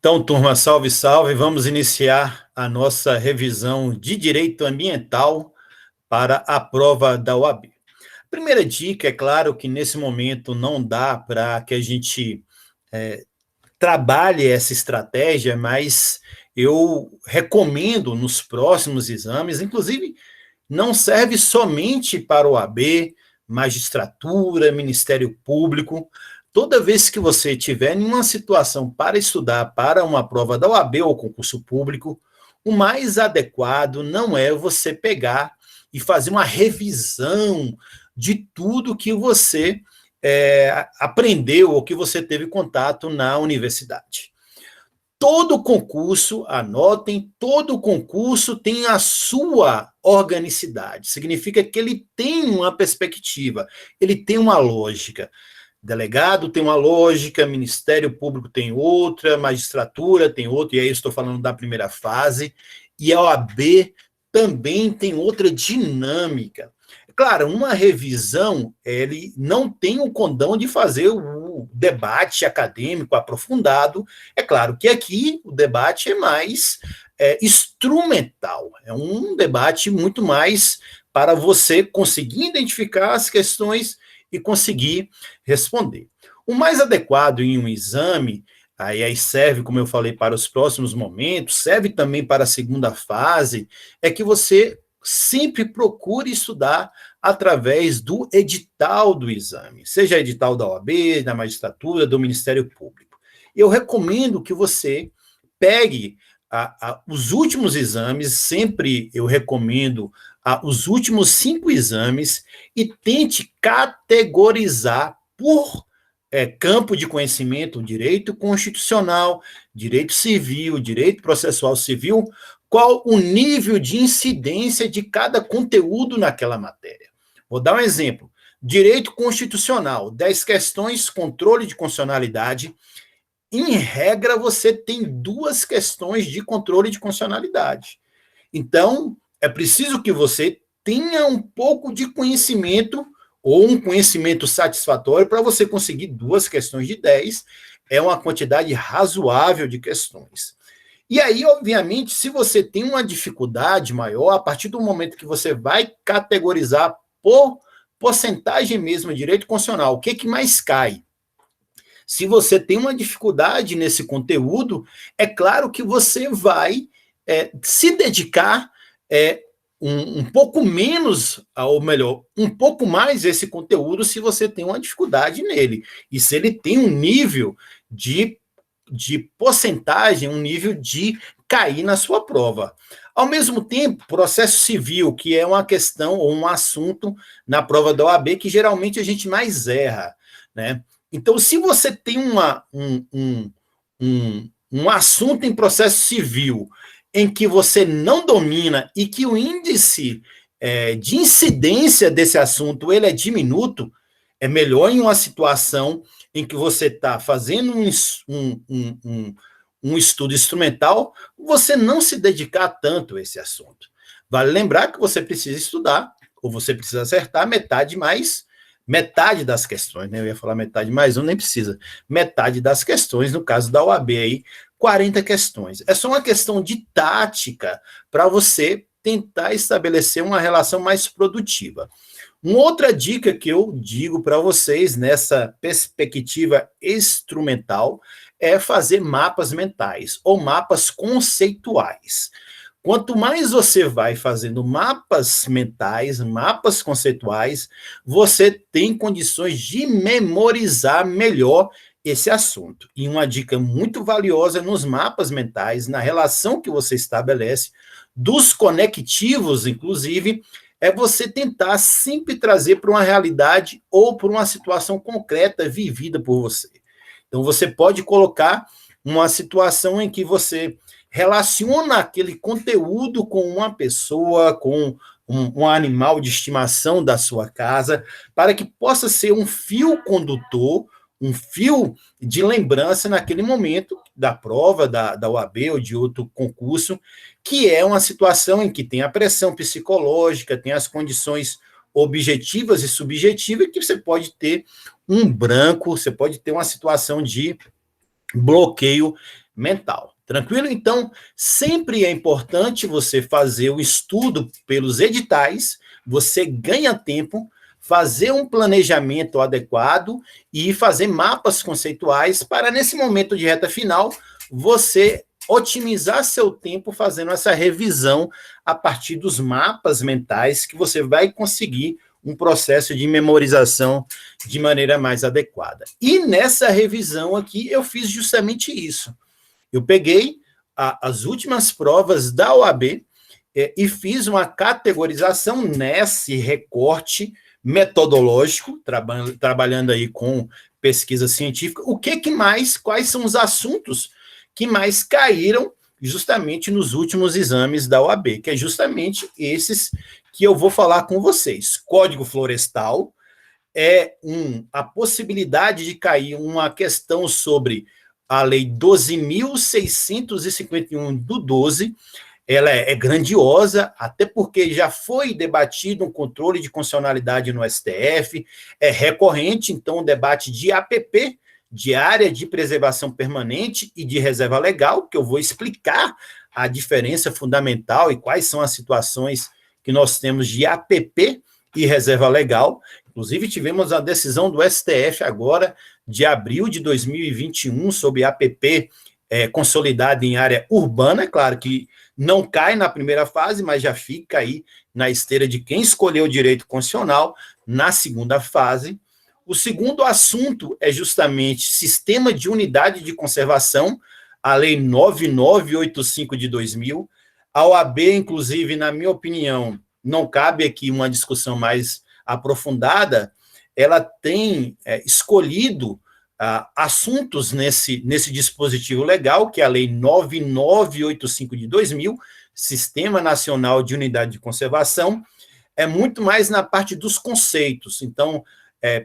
Então, turma, salve, salve. Vamos iniciar a nossa revisão de direito ambiental para a prova da OAB. Primeira dica, é claro que nesse momento não dá para que a gente trabalhe essa estratégia, mas eu recomendo nos próximos exames, inclusive não serve somente para o OAB, magistratura, Ministério Público. Toda vez que você estiver em uma situação para estudar para uma prova da OAB ou concurso público, o mais adequado não é você pegar e fazer uma revisão de tudo que você aprendeu ou que você teve contato na universidade. Todo concurso, anotem, todo concurso tem a sua organicidade. Significa que ele tem uma perspectiva, ele tem uma lógica. Delegado tem uma lógica, Ministério Público tem outra, magistratura tem outra, e aí eu estou falando da primeira fase, e a OAB também tem outra dinâmica. Claro, uma revisão, ele não tem o condão de fazer o debate acadêmico aprofundado. É claro que aqui o debate é mais instrumental, é um debate muito mais para você conseguir identificar as questões e conseguir responder. O mais adequado em um exame, aí serve, como eu falei, para os próximos momentos, serve também para a segunda fase, é que você sempre procure estudar através do edital do exame, seja edital da OAB, da magistratura, do Ministério Público. Eu recomendo que você pegue os últimos exames, sempre eu recomendo os últimos 5 exames e tente categorizar por campo de conhecimento, direito constitucional, direito civil, direito processual civil, qual o nível de incidência de cada conteúdo naquela matéria. Vou dar um exemplo. Direito constitucional, 10 questões, controle de constitucionalidade. Em regra, você tem 2 questões de controle de constitucionalidade. Então, é preciso que você tenha um pouco de conhecimento ou um conhecimento satisfatório para você conseguir 2 questões de 10. É uma quantidade razoável de questões. E aí, obviamente, se você tem uma dificuldade maior, a partir do momento que você vai categorizar por porcentagem mesmo, direito constitucional, o que mais cai? Se você tem uma dificuldade nesse conteúdo, é claro que você vai se dedicar um pouco menos, ou melhor, um pouco mais esse conteúdo se você tem uma dificuldade nele. E se ele tem um nível de porcentagem, um nível de cair na sua prova. Ao mesmo tempo, processo civil, que é uma questão ou um assunto na prova da OAB que geralmente a gente mais erra, né? Então, se você tem um assunto em processo civil em que você não domina e que o índice de incidência desse assunto ele é diminuto, é melhor em uma situação em que você está fazendo um estudo instrumental, você não se dedicar tanto a esse assunto. Vale lembrar que você precisa estudar, ou você precisa acertar metade das questões, né? Eu ia falar metade mais um, nem precisa. Metade das questões, no caso da OAB aí, 40 questões. É só uma questão de tática para você tentar estabelecer uma relação mais produtiva. Uma outra dica que eu digo para vocês nessa perspectiva instrumental é fazer mapas mentais ou mapas conceituais. Quanto mais você vai fazendo mapas mentais, mapas conceituais, você tem condições de memorizar melhor esse assunto. E uma dica muito valiosa nos mapas mentais, na relação que você estabelece, dos conectivos, inclusive, é você tentar sempre trazer para uma realidade ou para uma situação concreta vivida por você. Então, você pode colocar uma situação em que você relaciona aquele conteúdo com uma pessoa, com um animal de estimação da sua casa, para que possa ser um fio condutor, um fio de lembrança naquele momento da prova, da OAB ou de outro concurso, que é uma situação em que tem a pressão psicológica, tem as condições objetivas e subjetivas, que você pode ter um branco, você pode ter uma situação de bloqueio mental. Tranquilo? Então, sempre é importante você fazer o estudo pelos editais, você ganha tempo, fazer um planejamento adequado e fazer mapas conceituais para, nesse momento de reta final, você otimizar seu tempo fazendo essa revisão a partir dos mapas mentais que você vai conseguir um processo de memorização de maneira mais adequada. E nessa revisão aqui, eu fiz justamente isso. Eu peguei as últimas provas da OAB e fiz uma categorização nesse recorte metodológico, trabalhando aí com pesquisa científica, quais são os assuntos que mais caíram justamente nos últimos exames da OAB, que é justamente esses que eu vou falar com vocês. Código Florestal é a possibilidade de cair uma questão sobre a Lei 12.651 do 12, ela é grandiosa, até porque já foi debatido um controle de constitucionalidade no STF, é recorrente, então, o debate de APP, de Área de Preservação Permanente e de Reserva Legal, que eu vou explicar a diferença fundamental e quais são as situações que nós temos de APP e Reserva Legal. Inclusive, tivemos a decisão do STF agora, de abril de 2021, sobre APP consolidada em área urbana, claro que não cai na primeira fase, mas já fica aí na esteira de quem escolheu o direito constitucional na segunda fase. O segundo assunto é justamente Sistema de Unidade de Conservação, a Lei 9985 de 2000. A OAB, inclusive, na minha opinião, não cabe aqui uma discussão mais aprofundada, ela tem escolhido assuntos nesse dispositivo legal, que é a Lei 9985 de 2000, Sistema Nacional de Unidade de Conservação, é muito mais na parte dos conceitos. Então,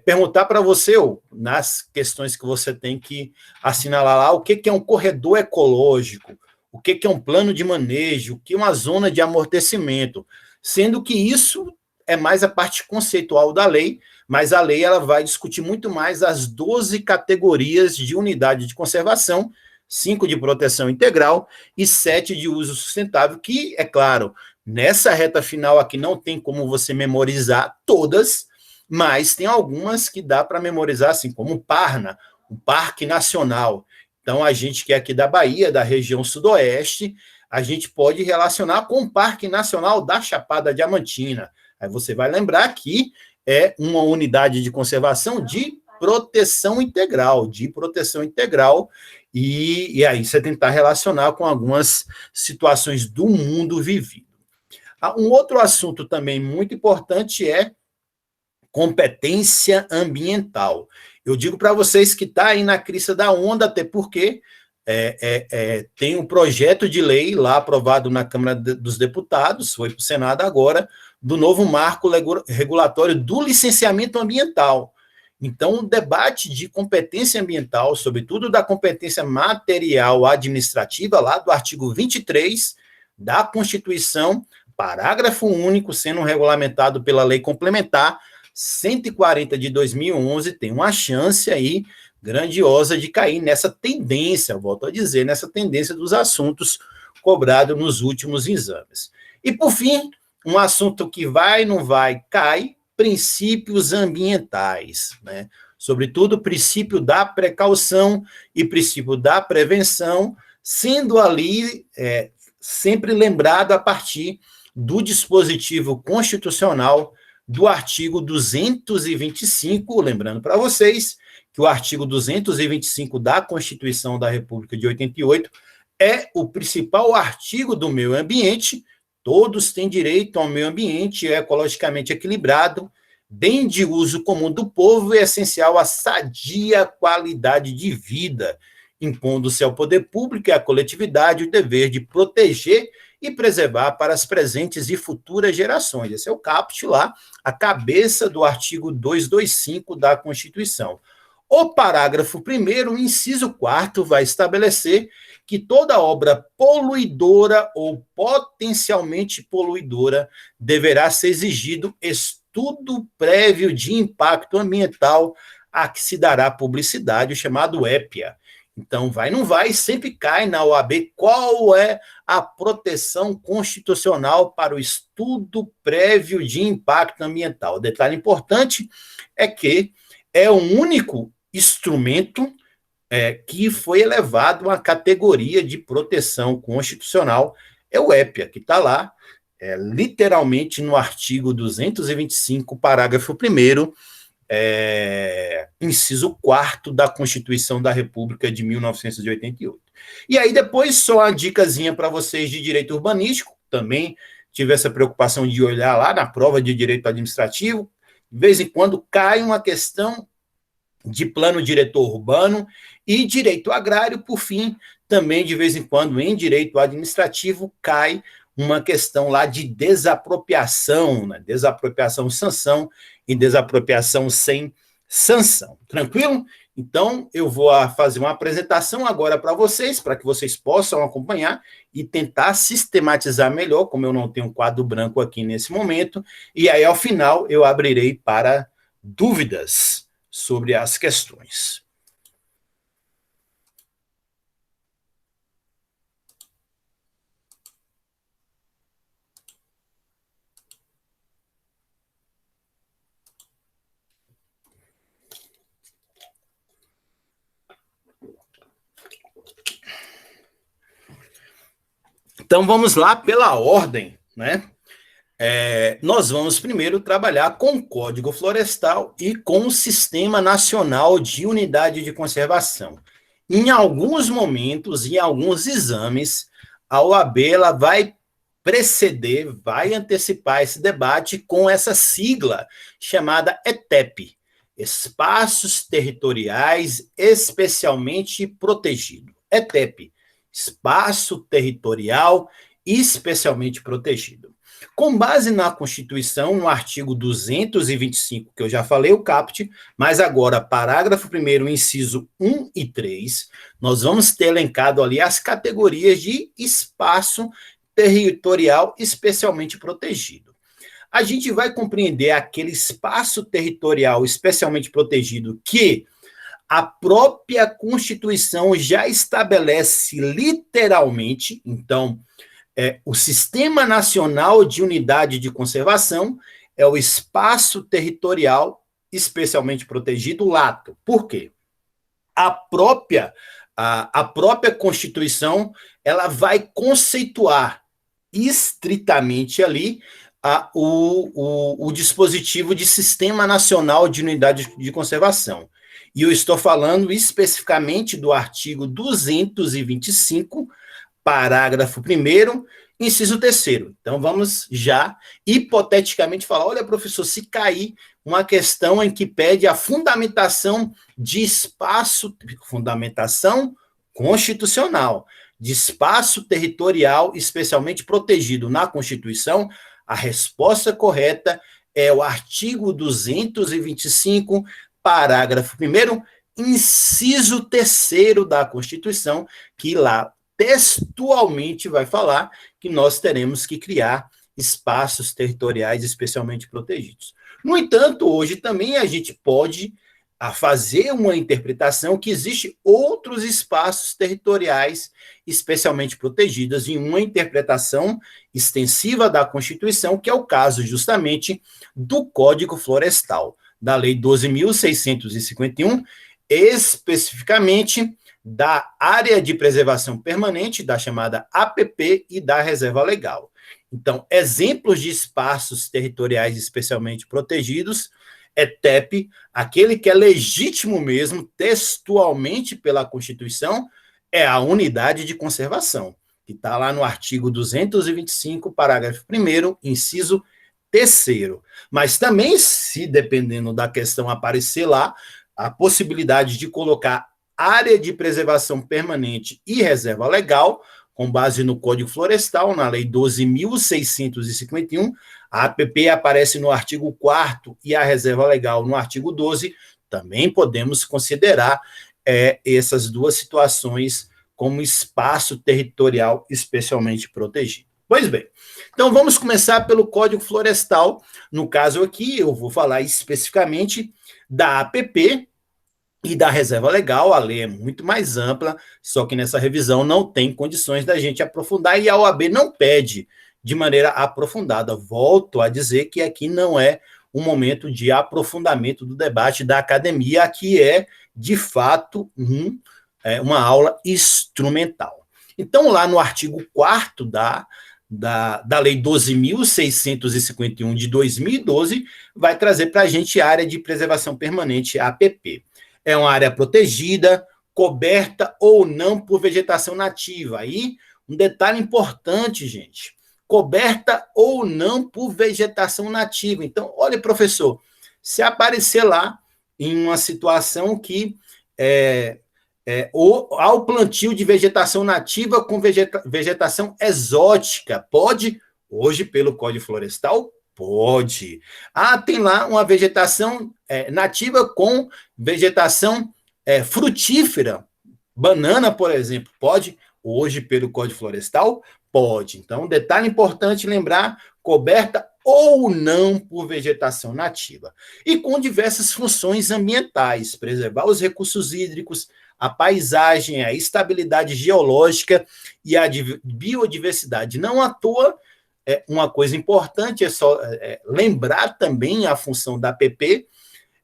perguntar para você, nas questões que você tem que assinalar lá, o que é um corredor ecológico, o que é um plano de manejo, o que é uma zona de amortecimento, sendo que isso é mais a parte conceitual da lei, mas a lei ela vai discutir muito mais as 12 categorias de unidade de conservação, 5 de proteção integral e 7 de uso sustentável, que, é claro, nessa reta final aqui não tem como você memorizar todas, mas tem algumas que dá para memorizar, assim, como o PARNA, o Parque Nacional. Então, a gente que é aqui da Bahia, da região sudoeste, a gente pode relacionar com o Parque Nacional da Chapada Diamantina. Aí você vai lembrar que é uma unidade de conservação de proteção integral, e aí você tentar relacionar com algumas situações do mundo vivido. Um outro assunto também muito importante é competência ambiental. Eu digo para vocês que está aí na crista da onda, até porque tem um projeto de lei lá aprovado na Câmara dos Deputados, foi para o Senado agora, do novo marco regulatório do licenciamento ambiental. Então, o debate de competência ambiental, sobretudo da competência material administrativa, lá do artigo 23 da Constituição, parágrafo único, sendo regulamentado pela Lei Complementar 140 de 2011, tem uma chance aí grandiosa de cair nessa tendência, volto a dizer, nessa tendência dos assuntos cobrados nos últimos exames. E, por fim, um assunto que vai, não vai, cai, princípios ambientais, né? Sobretudo o princípio da precaução e princípio da prevenção, sendo ali sempre lembrado a partir do dispositivo constitucional do artigo 225, lembrando para vocês que o artigo 225 da Constituição da República de 88 é o principal artigo do meio ambiente. Todos têm direito ao meio ambiente ecologicamente equilibrado, bem de uso comum do povo e essencial à sadia qualidade de vida, impondo-se ao poder público e à coletividade o dever de proteger e preservar para as presentes e futuras gerações. Esse é o caput lá, a cabeça do artigo 225 da Constituição. O parágrafo 1º, o inciso 4º, vai estabelecer que toda obra poluidora ou potencialmente poluidora deverá ser exigido estudo prévio de impacto ambiental a que se dará publicidade, o chamado EPIA. Então, vai, não vai, sempre cai na OAB qual é a proteção constitucional para o estudo prévio de impacto ambiental. O detalhe importante é que é o único instrumento que foi elevado à categoria de proteção constitucional, é o EPIA, que está lá, literalmente no artigo 225, parágrafo 1º, inciso 4º da Constituição da República de 1988. E aí depois só uma dicasinha para vocês de direito urbanístico, também tive essa preocupação de olhar lá na prova de direito administrativo, de vez em quando cai uma questão de plano diretor urbano e direito agrário, por fim, também de vez em quando em direito administrativo cai uma questão lá de desapropriação, né? Desapropriação sanção e desapropriação sem sanção. Tranquilo? Então, eu vou fazer uma apresentação agora para que vocês possam acompanhar e tentar sistematizar melhor, como eu não tenho um quadro branco aqui nesse momento, e aí, ao final, eu abrirei para dúvidas sobre as questões. Então, vamos lá pela ordem, né? Nós vamos primeiro trabalhar com o Código Florestal e com o Sistema Nacional de Unidade de Conservação. Em alguns momentos, em alguns exames, a OAB ela vai preceder, vai antecipar esse debate com essa sigla chamada ETEP, Espaços Territoriais Especialmente Protegidos. ETEP, Espaço Territorial Especialmente Protegido. Com base na Constituição, no artigo 225, que eu já falei, o caput, mas agora, parágrafo 1º, inciso 1 e 3, nós vamos ter elencado ali as categorias de espaço territorial especialmente protegido. A gente vai compreender aquele espaço territorial especialmente protegido que a própria Constituição já estabelece literalmente, então, o Sistema Nacional de Unidade de Conservação é o espaço territorial especialmente protegido, lato. Por quê? A própria Constituição ela vai conceituar estritamente ali o dispositivo de Sistema Nacional de Unidade de Conservação. E eu estou falando especificamente do artigo 225, parágrafo 1º, inciso 3º. Então, vamos já, hipoteticamente, falar, olha, professor, se cair uma questão em que pede a fundamentação de espaço, fundamentação constitucional, de espaço territorial especialmente protegido na Constituição, a resposta correta é o artigo 225, parágrafo 1º, inciso 3º da Constituição, que lá textualmente vai falar que nós teremos que criar espaços territoriais especialmente protegidos. No entanto, hoje também a gente pode fazer uma interpretação que existe outros espaços territoriais especialmente protegidos em uma interpretação extensiva da Constituição, que é o caso justamente do Código Florestal, da Lei 12.651, especificamente da Área de Preservação Permanente, da chamada APP e da Reserva Legal. Então, exemplos de espaços territoriais especialmente protegidos é TEP, aquele que é legítimo mesmo, textualmente pela Constituição, é a unidade de conservação, que está lá no artigo 225, parágrafo 1º, inciso 3º. Mas também, se dependendo da questão aparecer lá, a possibilidade de colocar área de preservação permanente e reserva legal, com base no Código Florestal, na Lei 12.651, a APP aparece no artigo 4º e a reserva legal no artigo 12, também podemos considerar essas duas situações como espaço territorial especialmente protegido. Pois bem, então vamos começar pelo Código Florestal. No caso aqui, eu vou falar especificamente da APP, E da reserva legal, a lei é muito mais ampla, só que nessa revisão não tem condições da gente aprofundar e a OAB não pede de maneira aprofundada. Volto a dizer que aqui não é um momento de aprofundamento do debate da academia, aqui é, de fato, uma aula instrumental. Então, lá no artigo 4º da Lei 12.651 de 2012, vai trazer para a gente a área de preservação permanente, a APP. É uma área protegida, coberta ou não por vegetação nativa. Aí, um detalhe importante, gente, coberta ou não por vegetação nativa. Então, olha, professor, se aparecer lá em uma situação que ou ao plantio de vegetação nativa com vegetação exótica, pode? Hoje, pelo Código Florestal, pode. Ah, tem lá uma vegetação nativa com vegetação frutífera, banana, por exemplo, pode? Hoje, pelo Código Florestal, pode. Então, detalhe importante lembrar, coberta ou não por vegetação nativa. E com diversas funções ambientais, preservar os recursos hídricos, a paisagem, a estabilidade geológica e a biodiversidade. Não à toa, uma coisa importante é só lembrar também a função da APP,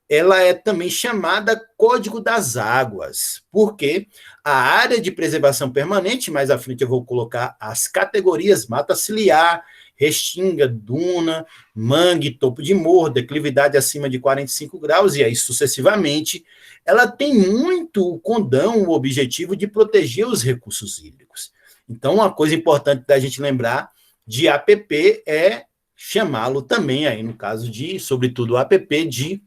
ela é também chamada Código das Águas, porque a área de preservação permanente, mais à frente eu vou colocar as categorias mata ciliar, restinga, duna, mangue, topo de morro, declividade acima de 45 graus, e aí sucessivamente, ela tem muito o condão, o objetivo de proteger os recursos hídricos. Então, uma coisa importante da gente lembrar de APP é chamá-lo também, aí no caso de, sobretudo, o APP de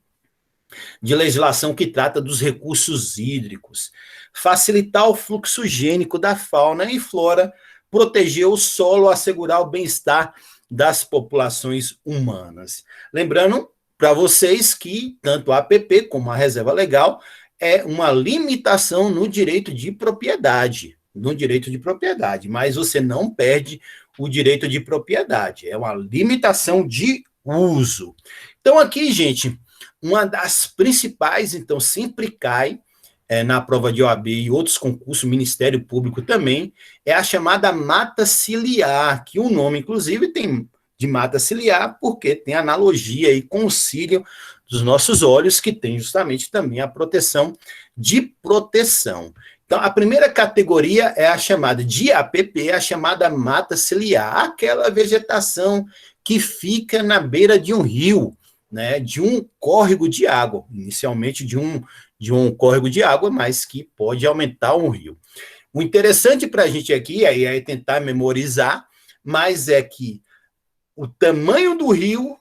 legislação que trata dos recursos hídricos, facilitar o fluxo gênico da fauna e flora, proteger o solo, assegurar o bem-estar das populações humanas. Lembrando para vocês que tanto a APP como a reserva legal é uma limitação no direito de propriedade, mas você não perde o direito de propriedade, é uma limitação de uso. Então aqui, gente, uma das principais, então, sempre cai na prova de OAB e outros concursos, Ministério Público também, é a chamada mata ciliar, que o nome, inclusive, tem de mata ciliar, porque tem analogia aí com o cílio dos nossos olhos, que tem justamente também a proteção de proteção. Então, a primeira categoria é a chamada de APP, a chamada mata ciliar, aquela vegetação que fica na beira de um rio, né, de um córrego de água, inicialmente de um córrego de água, mas que pode aumentar um rio. O interessante para a gente aqui é tentar memorizar, mas é que o tamanho do rio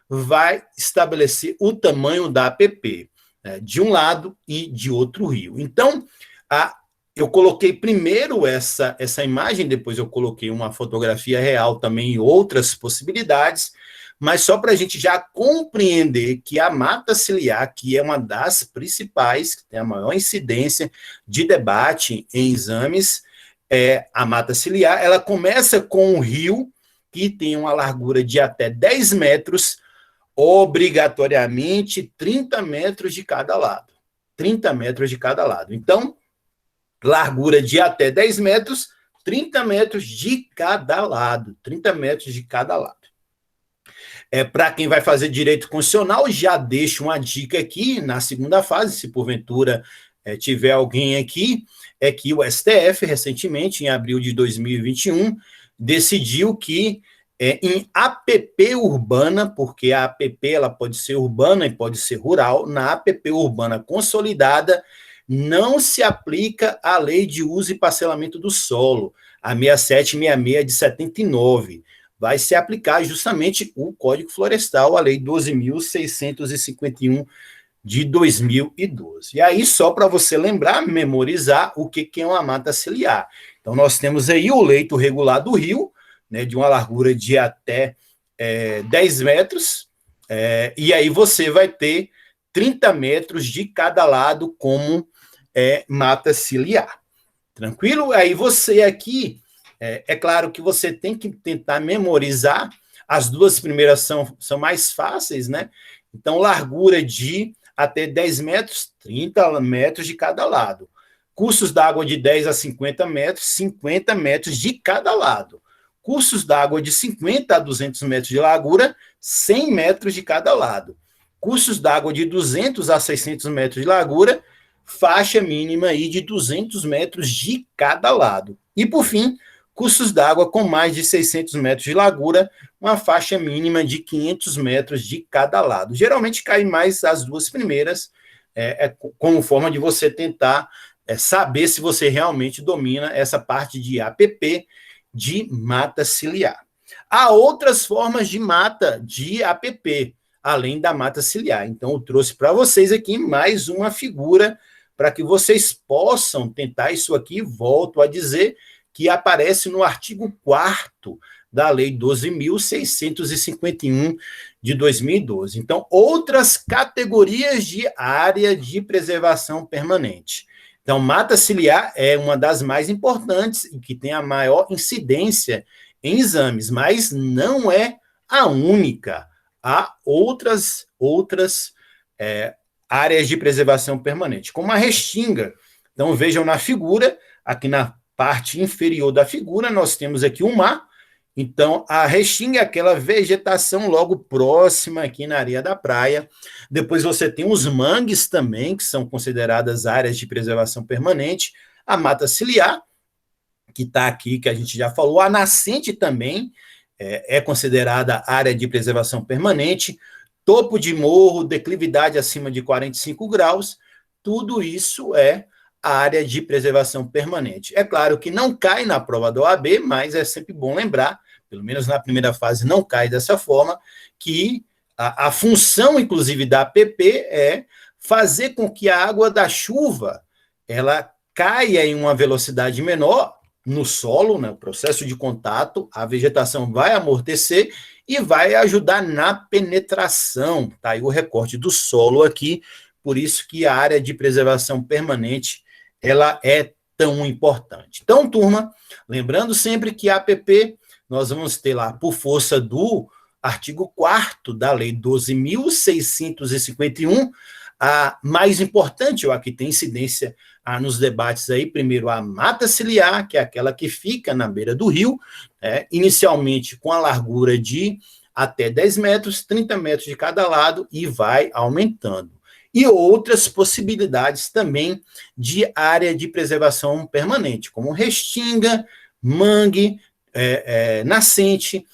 vai estabelecer o tamanho da APP, né, de um lado e de outro rio. Então, eu coloquei primeiro essa imagem, depois eu coloquei uma fotografia real também e outras possibilidades, mas só para a gente já compreender que a mata ciliar, que é uma das principais, que tem a maior incidência de debate em exames, a mata ciliar, ela começa com um rio que tem uma largura de até 10 metros, obrigatoriamente 30 metros de cada lado. 30 metros de cada lado. Então, largura de até 10 metros, 30 metros de cada lado. 30 metros de cada lado. Para quem vai fazer direito constitucional, já deixo uma dica aqui na segunda fase, se porventura tiver alguém aqui, é que o STF, recentemente, em abril de 2021, decidiu que em APP urbana, porque a APP ela pode ser urbana e pode ser rural, na APP urbana consolidada, não se aplica a lei de uso e parcelamento do solo, a 6766 de 79, vai se aplicar justamente o Código Florestal, a Lei 12.651 de 2012. E aí, só para você lembrar, memorizar o que é uma mata ciliar. Então, nós temos aí o leito regular do rio, né, de uma largura de até 10 metros, e aí você vai ter 30 metros de cada lado como mata ciliar. Tranquilo? Aí você aqui, claro que você tem que tentar memorizar, as duas primeiras são mais fáceis, né? Então, largura de até 10 metros, 30 metros de cada lado. Cursos d'água de 10 a 50 metros, 50 metros de cada lado. Cursos d'água de 50 a 200 metros de largura, 100 metros de cada lado. Cursos d'água de 200 a 600 metros de largura, faixa mínima aí de 200 metros de cada lado. E, por fim, cursos d'água com mais de 600 metros de largura, uma faixa mínima de 500 metros de cada lado. Geralmente cai mais as duas primeiras, como forma de você tentar saber se você realmente domina essa parte de APP, de mata ciliar. Há outras formas de mata de APP, além da mata ciliar. Então, eu trouxe para vocês aqui mais uma figura para que vocês possam tentar isso aqui. Volto a dizer que aparece no artigo 4º da Lei 12.651 de 2012. Então, outras categorias de área de preservação permanente. Então, mata ciliar é uma das mais importantes e que tem a maior incidência em exames, mas não é a única. Há outras áreas de preservação permanente, como a restinga. Então, vejam na figura, aqui na parte inferior da figura, nós temos aqui um mar. Então, a restinga é aquela vegetação logo próxima aqui na areia da praia. Depois você tem os mangues também, que são consideradas áreas de preservação permanente. A mata ciliar, que está aqui, que a gente já falou. A nascente também é considerada área de preservação permanente. Topo de morro, declividade acima de 45 graus. Tudo isso é área de preservação permanente. É claro que não cai na prova da OAB, mas é sempre bom lembrar, pelo menos na primeira fase não cai dessa forma, que a função, inclusive, da APP é fazer com que a água da chuva ela caia em uma velocidade menor no solo, no processo de contato, a vegetação vai amortecer e vai ajudar na penetração. Tá aí o recorte do solo aqui, por isso que a área de preservação permanente ela é tão importante. Então, turma, lembrando sempre que a APP, nós vamos ter lá, por força do artigo 4º da Lei 12.651, a mais importante, ou a que tem incidência nos debates aí, primeiro a mata ciliar, que é aquela que fica na beira do rio, inicialmente com a largura de até 10 metros, 30 metros de cada lado, e vai aumentando. E outras possibilidades também de área de preservação permanente, como restinga, mangue, nascente,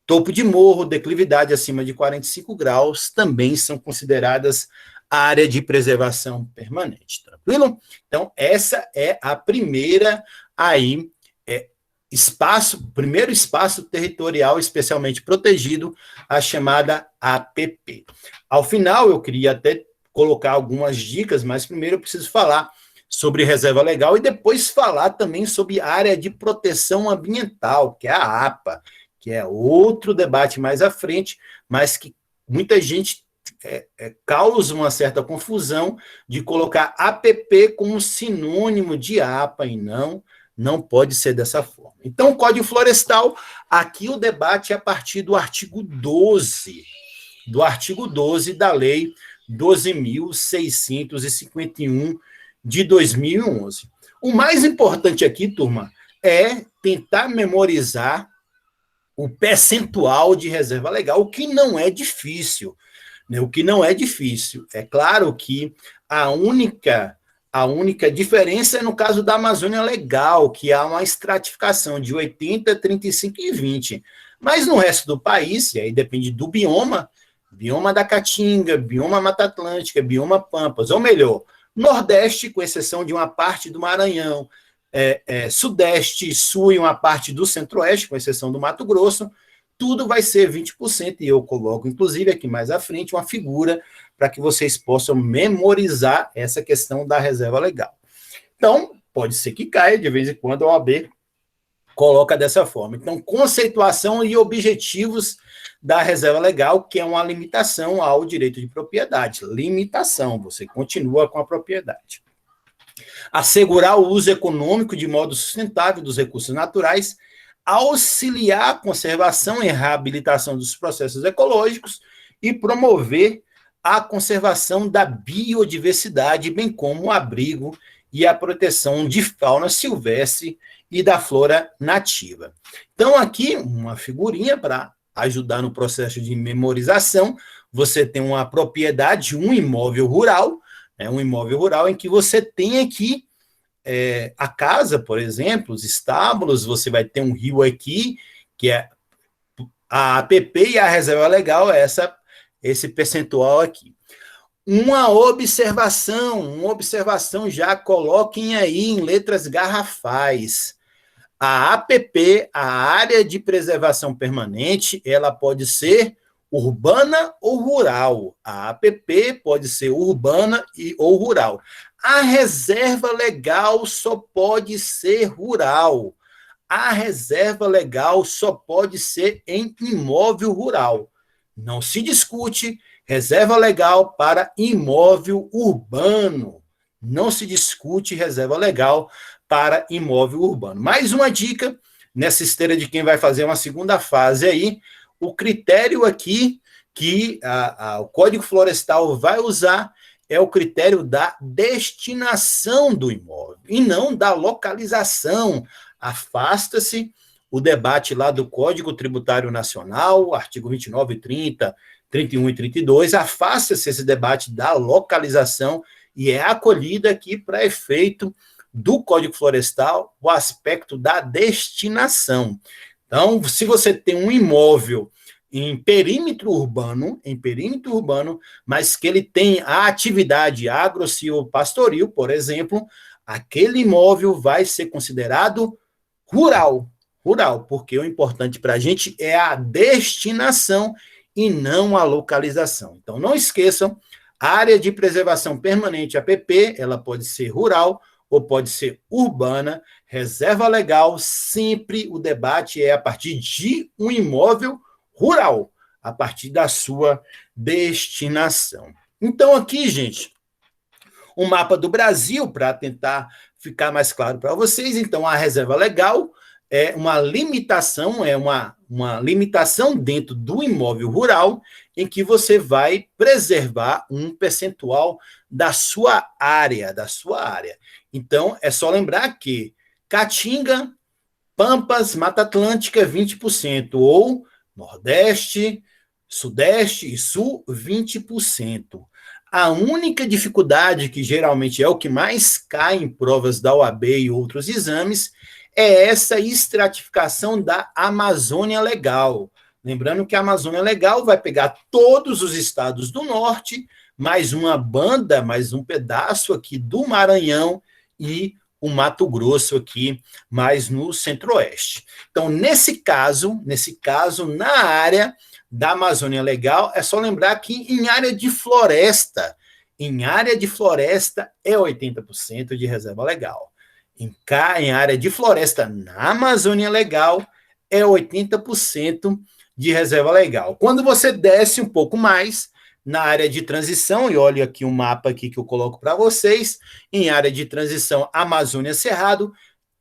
topo de morro, declividade acima de 45 graus, também são consideradas área de preservação permanente, tranquilo? Então, essa é a primeira aí, primeiro espaço territorial especialmente protegido, a chamada APP. Ao final, eu queria até colocar algumas dicas, mas primeiro eu preciso falar sobre reserva legal e depois falar também sobre área de proteção ambiental, que é a APA, que é outro debate mais à frente, mas que muita gente causa uma certa confusão de colocar APP como sinônimo de APA, e não pode ser dessa forma. Então, Código Florestal, aqui o debate é a partir do artigo 12, da Lei 12.651 de 2011. O mais importante aqui, turma, é tentar memorizar o percentual de reserva legal, o que não é difícil. O que não é difícil. É claro que a única diferença é no caso da Amazônia Legal, que há uma estratificação de 80, 35 e 20. Mas no resto do país, e aí depende do bioma da Caatinga, bioma Mata Atlântica, bioma Pampas, ou melhor, Nordeste, com exceção de uma parte do Maranhão, Sudeste, Sul e uma parte do Centro-Oeste, com exceção do Mato Grosso, tudo vai ser 20%, e eu coloco, inclusive, aqui mais à frente, uma figura para que vocês possam memorizar essa questão da reserva legal. Então, pode ser que caia, de vez em quando a OAB coloca dessa forma. Então, conceituação e objetivos da reserva legal, que é uma limitação ao direito de propriedade. Limitação, você continua com a propriedade. Assegurar o uso econômico de modo sustentável dos recursos naturais, auxiliar a conservação e reabilitação dos processos ecológicos e promover a conservação da biodiversidade, bem como o abrigo e a proteção de fauna silvestre e da flora nativa. Então, aqui, uma figurinha para ajudar no processo de memorização. Você tem uma propriedade, um imóvel rural, um imóvel rural em que você tem aqui a casa, por exemplo, os estábulos, você vai ter um rio aqui, que é a APP, e a reserva legal é esse percentual aqui. Uma observação, já coloquem aí em letras garrafais. A APP, a área de preservação permanente, ela pode ser urbana ou rural. A APP pode ser urbana ou rural. A reserva legal só pode ser rural. A reserva legal só pode ser em imóvel rural. Não se discute reserva legal para imóvel urbano. Não se discute reserva legal para imóvel urbano. Mais uma dica, nessa esteira de quem vai fazer uma segunda fase aí, o critério aqui que o Código Florestal vai usar é o critério da destinação do imóvel, e não da localização. Afasta-se o debate lá do Código Tributário Nacional, artigo 29, 30, 31 e 32, afasta-se esse debate da localização e é acolhida aqui para efeito do Código Florestal o aspecto da destinação. Então, se você tem um imóvel em perímetro urbano, mas que ele tem a atividade agro-silvopastoril, por exemplo, aquele imóvel vai ser considerado rural, porque o importante para a gente é a destinação e não a localização. Então, não esqueçam, a área de preservação permanente, APP, ela pode ser rural ou pode ser urbana. Reserva legal, sempre o debate é a partir de um imóvel rural, a partir da sua destinação. Então, aqui, gente, um mapa do Brasil, para tentar ficar mais claro para vocês. Então, a reserva legal é uma limitação, uma limitação dentro do imóvel rural, em que você vai preservar um percentual da sua área, Então, é só lembrar que Caatinga, Pampas, Mata Atlântica, 20%, ou Nordeste, Sudeste e Sul, 20%. A única dificuldade, que geralmente é o que mais cai em provas da OAB e outros exames, é essa estratificação da Amazônia Legal. Lembrando que a Amazônia Legal vai pegar todos os estados do norte, mais uma banda, mais um pedaço aqui do Maranhão e o Mato Grosso aqui, mais no centro-oeste. Então, nesse caso, na área da Amazônia Legal, é só lembrar que em área de floresta é 80% de reserva legal. Em área de floresta na Amazônia Legal é 80% de reserva legal. Quando você desce um pouco mais na área de transição, e olha aqui um mapa aqui que eu coloco para vocês, em área de transição Amazônia Cerrado,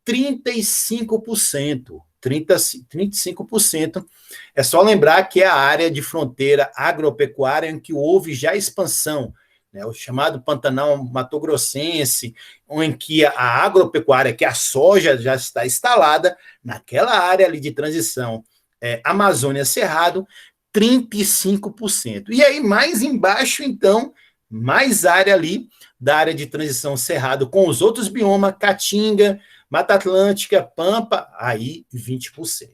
35%. 35%. É só lembrar que é a área de fronteira agropecuária em que houve já expansão, o chamado Pantanal Mato-Grossense, em que a agropecuária, que a soja já está instalada, naquela área ali de transição Amazônia Cerrado, 35%. E aí, mais embaixo, então, mais área ali da área de transição Cerrado com os outros biomas, Caatinga, Mata Atlântica, Pampa, aí 20%.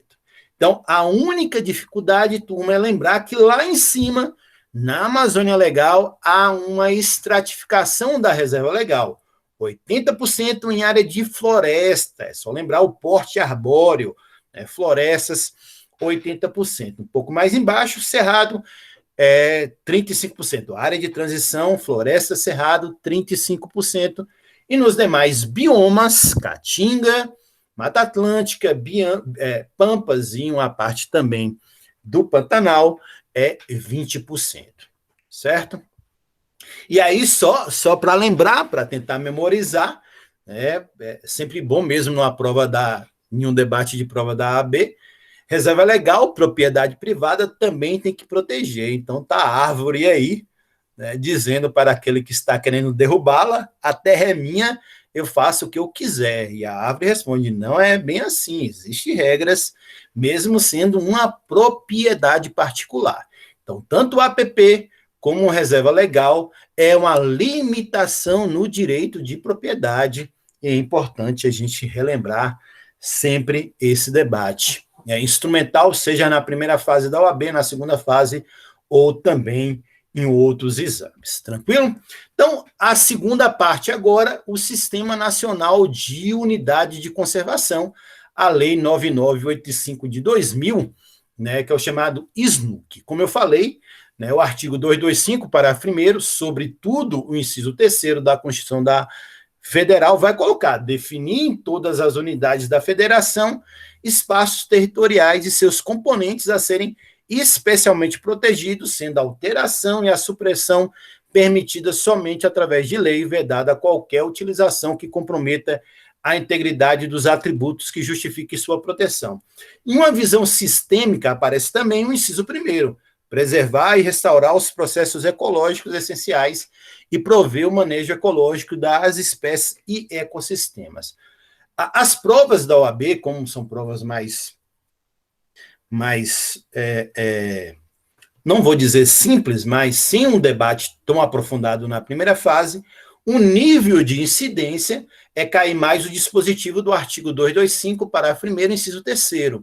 Então, a única dificuldade, turma, é lembrar que lá em cima, na Amazônia Legal, há uma estratificação da reserva legal. 80% em área de floresta, é só lembrar o porte arbóreo, florestas, 80%. Um pouco mais embaixo, Cerrado, 35%. Área de transição, floresta, Cerrado, 35%. E nos demais biomas, Caatinga, Mata Atlântica, Pampas e uma parte também do Pantanal, é 20%. Certo? E aí, só para lembrar, para tentar memorizar, é sempre bom mesmo em um debate de prova da AB, reserva legal, propriedade privada também tem que proteger. Então, tá a árvore aí, né, dizendo para aquele que está querendo derrubá-la: a terra é minha, eu faço o que eu quiser. E a árvore responde: não é bem assim, existem regras, mesmo sendo uma propriedade particular. Então, tanto o APP como reserva legal é uma limitação no direito de propriedade, e é importante a gente relembrar sempre esse debate. É instrumental, seja na primeira fase da OAB, na segunda fase, ou também em outros exames. Tranquilo? Então, a segunda parte agora, o Sistema Nacional de Unidade de Conservação, a Lei 9985 de 2000, né, que é o chamado SNUC. Como eu falei, né, o artigo 225, parágrafo 1º, sobretudo o inciso 3º da Constituição da Federal, vai colocar: definir em todas as unidades da federação espaços territoriais e seus componentes a serem especialmente protegidos, sendo a alteração e a supressão permitidas somente através de lei, vedada qualquer utilização que comprometa a integridade dos atributos que justifique sua proteção. Em uma visão sistêmica, aparece também o inciso 1º: preservar e restaurar os processos ecológicos essenciais e prover o manejo ecológico das espécies e ecossistemas. As provas da OAB, como são provas mais não vou dizer simples, mas sem um debate tão aprofundado na primeira fase, o nível de incidência é cair mais o dispositivo do artigo 225, parágrafo 1º, inciso 3º.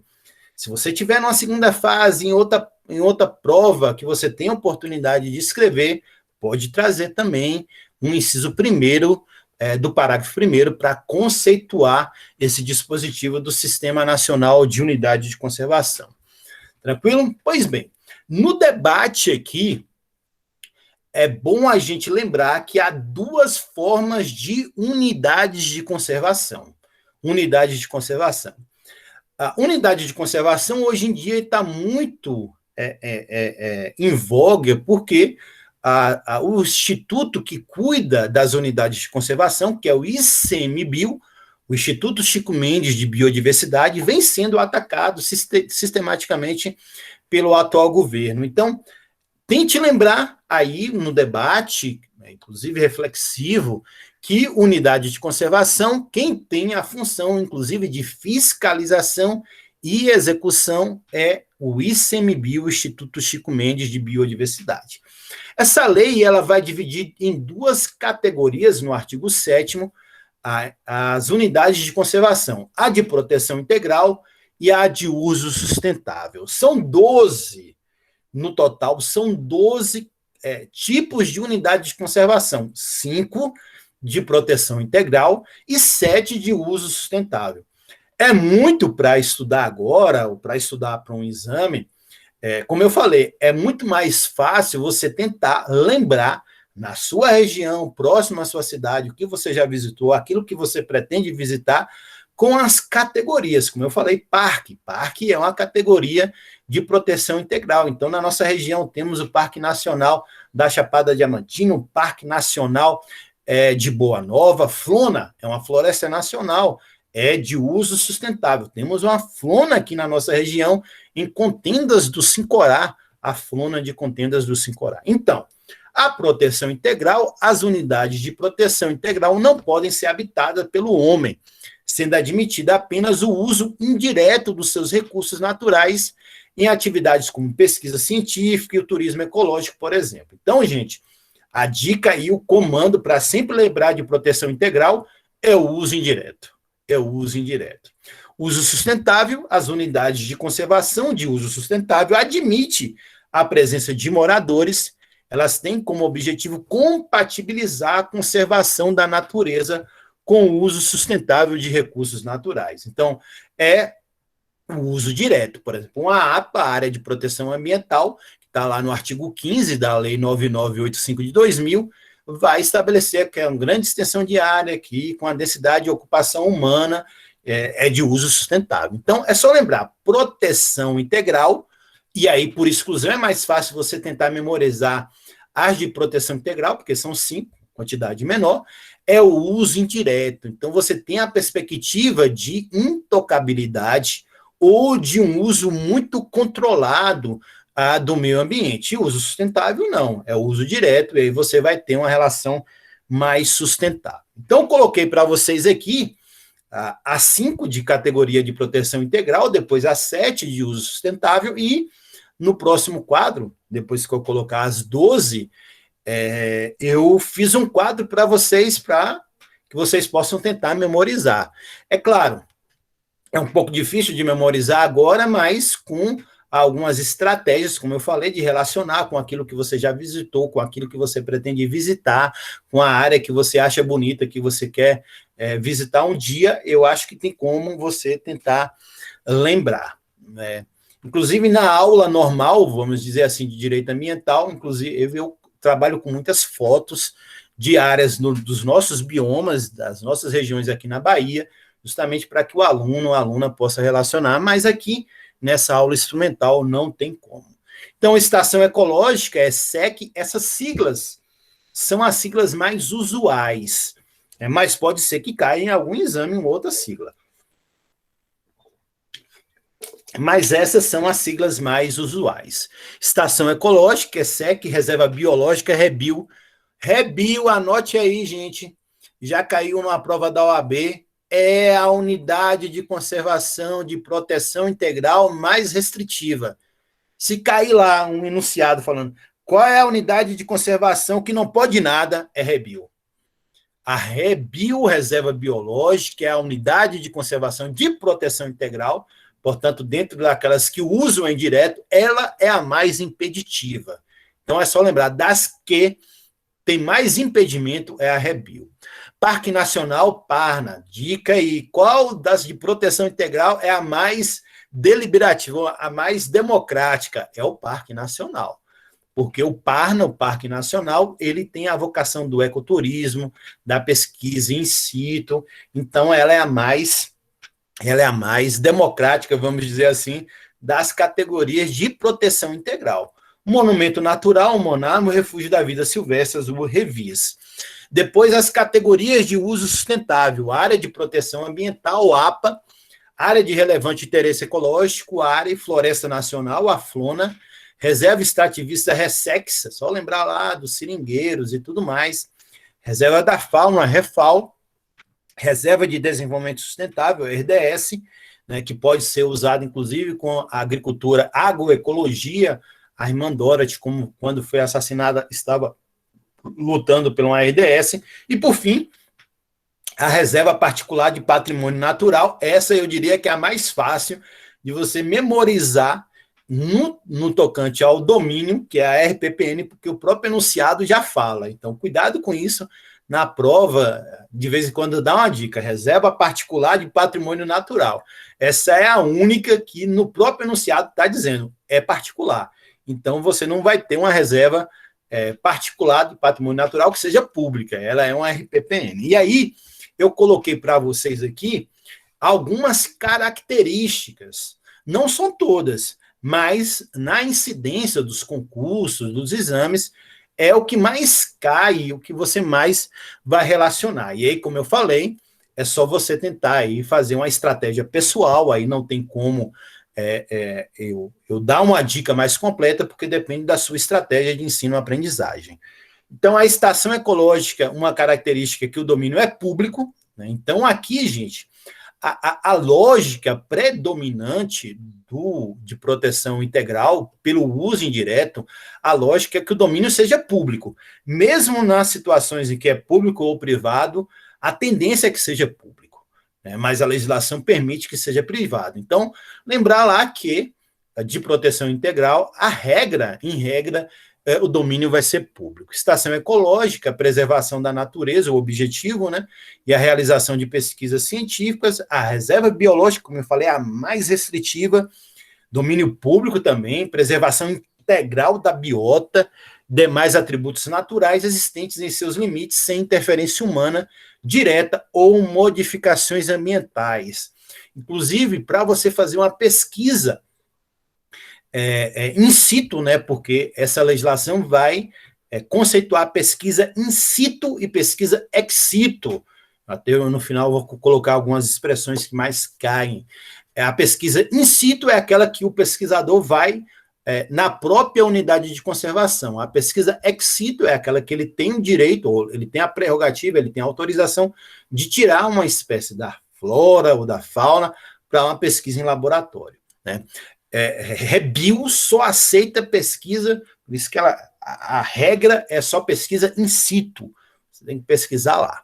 Se você tiver numa segunda fase, em outra prova, que você tem a oportunidade de escrever, pode trazer também um inciso 1º do parágrafo 1º para conceituar esse dispositivo do Sistema Nacional de Unidade de Conservação. Tranquilo? Pois bem, no debate aqui, é bom a gente lembrar que há duas formas de unidades de conservação. Unidades de conservação. A unidade de conservação, hoje em dia, está muito em voga, porque o instituto que cuida das unidades de conservação, que é o ICMBio, o Instituto Chico Mendes de Biodiversidade, vem sendo atacado sistematicamente pelo atual governo. Então, tente lembrar aí no debate, inclusive reflexivo, que unidade de conservação, quem tem a função, inclusive, de fiscalização e execução é o ICMBio, o Instituto Chico Mendes de Biodiversidade. Essa lei ela vai dividir em duas categorias no artigo 7º, as unidades de conservação, a de proteção integral e a de uso sustentável. São 12, no total, são 12 tipos de unidade de conservação, 5 de proteção integral e 7 de uso sustentável. É muito para estudar agora, ou para estudar para um exame, como eu falei, é muito mais fácil você tentar lembrar na sua região, próximo à sua cidade, o que você já visitou, aquilo que você pretende visitar, com as categorias. Como eu falei, parque. Parque é uma categoria de proteção integral. Então, na nossa região, temos o Parque Nacional da Chapada Diamantina, o Parque Nacional de Boa Nova. Flona é uma floresta nacional, é de uso sustentável. Temos uma flona aqui na nossa região, em Contendas do Sincorá, a flona de Contendas do Sincorá. Então, a proteção integral, as unidades de proteção integral não podem ser habitadas pelo homem, sendo admitida apenas o uso indireto dos seus recursos naturais em atividades como pesquisa científica e o turismo ecológico, por exemplo. Então, gente, a dica e o comando para sempre lembrar de proteção integral é o uso indireto. É o uso indireto. Uso sustentável, as unidades de conservação de uso sustentável admite a presença de moradores. Elas têm como objetivo compatibilizar a conservação da natureza com o uso sustentável de recursos naturais. Então, é o uso direto. Por exemplo, uma APA, Área de Proteção Ambiental, que está lá no artigo 15 da Lei 9985 de 2000, vai estabelecer que é uma grande extensão de área aqui, com a densidade de ocupação humana, é de uso sustentável. Então, é só lembrar, proteção integral, e aí, por exclusão, é mais fácil você tentar memorizar as de proteção integral, porque são 5, quantidade menor, é o uso indireto. Então, você tem a perspectiva de intocabilidade ou de um uso muito controlado a do meio ambiente. E o uso sustentável não, é o uso direto, e aí você vai ter uma relação mais sustentável. Então, coloquei para vocês aqui a 5 de categoria de proteção integral, depois a 7 de uso sustentável, e no próximo quadro, depois que eu colocar as 12, eu fiz um quadro para vocês, para que vocês possam tentar memorizar. É claro, é um pouco difícil de memorizar agora, mas com algumas estratégias, como eu falei, de relacionar com aquilo que você já visitou, com aquilo que você pretende visitar, com a área que você acha bonita, que você quer visitar um dia, eu acho que tem como você tentar lembrar, né? Inclusive, na aula normal, vamos dizer assim, de direito ambiental, inclusive eu trabalho com muitas fotos de áreas dos nossos biomas, das nossas regiões aqui na Bahia, justamente para que o aluno, a aluna possa relacionar, mas aqui, nessa aula instrumental, não tem como. Então, estação ecológica é SEC, essas siglas são as siglas mais usuais, mas pode ser que caia em algum exame uma outra sigla. Mas essas são as siglas mais usuais. Estação ecológica é SEC, reserva biológica é REBIO. REBIO, anote aí, gente, já caiu numa prova da OAB, é a unidade de conservação de proteção integral mais restritiva. Se cair lá um enunciado falando qual é a unidade de conservação que não pode nada, é REBIO. A REBIO, Reserva Biológica, é a unidade de conservação de proteção integral, portanto, dentro daquelas que usam em direto, ela é a mais impeditiva. Então, é só lembrar, das que tem mais impedimento é a REBIO. Parque Nacional, Parna. Dica aí, qual das de proteção integral é a mais deliberativa, a mais democrática? É o Parque Nacional. Porque o Parna, o Parque Nacional, ele tem a vocação do ecoturismo, da pesquisa in situ, então ela é a mais democrática, vamos dizer assim, das categorias de proteção integral. Monumento natural, Monarmo, Refúgio da Vida Silvestre, o Revis. Depois, as categorias de uso sustentável, área de proteção ambiental, APA, área de relevante interesse ecológico, área e floresta nacional, a FLONA, reserva extrativista RESEX, só lembrar lá dos seringueiros e tudo mais, reserva da fauna, REFAL, reserva de desenvolvimento sustentável, RDS, né, que pode ser usado, inclusive, com a agricultura, agroecologia. A irmã Dorothy, como quando foi assassinada, estava lutando pelo RDS. E, por fim, a reserva particular de patrimônio natural. Essa eu diria que é a mais fácil de você memorizar no tocante ao domínio, que é a RPPN, porque o próprio enunciado já fala. Então, cuidado com isso. Na prova, de vez em quando dá uma dica, reserva particular de patrimônio natural. Essa é a única que no próprio enunciado está dizendo, é particular. Então, você não vai ter uma reserva particular de patrimônio natural que seja pública, ela é uma RPPN. E aí, eu coloquei para vocês aqui algumas características, não são todas, mas na incidência dos concursos, dos exames, é o que mais cai, o que você mais vai relacionar. E aí, como eu falei, é só você tentar aí fazer uma estratégia pessoal, aí não tem como eu dar uma dica mais completa, porque depende da sua estratégia de ensino-aprendizagem. Então, a estação ecológica, uma característica é que o domínio é público, né? Então, aqui, gente, a lógica predominante de proteção integral, pelo uso indireto, a lógica é que o domínio seja público. Mesmo nas situações em que é público ou privado, a tendência é que seja público, né? Mas a legislação permite que seja privado. Então, lembrar lá que, de proteção integral, em regra, o domínio vai ser público. Estação ecológica, preservação da natureza, o objetivo, né? E a realização de pesquisas científicas. A reserva biológica, como eu falei, é a mais restritiva. Domínio público também, preservação integral da biota, demais atributos naturais existentes em seus limites, sem interferência humana direta ou modificações ambientais. Inclusive, para você fazer uma pesquisa in situ, né, porque essa legislação vai conceituar pesquisa in situ e pesquisa ex situ. Até eu, no final, vou colocar algumas expressões que mais caem. A pesquisa in situ é aquela que o pesquisador vai na própria unidade de conservação. A pesquisa ex situ é aquela que ele tem o direito, ou ele tem a prerrogativa, ele tem a autorização de tirar uma espécie da flora ou da fauna para uma pesquisa em laboratório, né? Rebio só aceita pesquisa, por isso que a regra é só pesquisa in situ, você tem que pesquisar lá.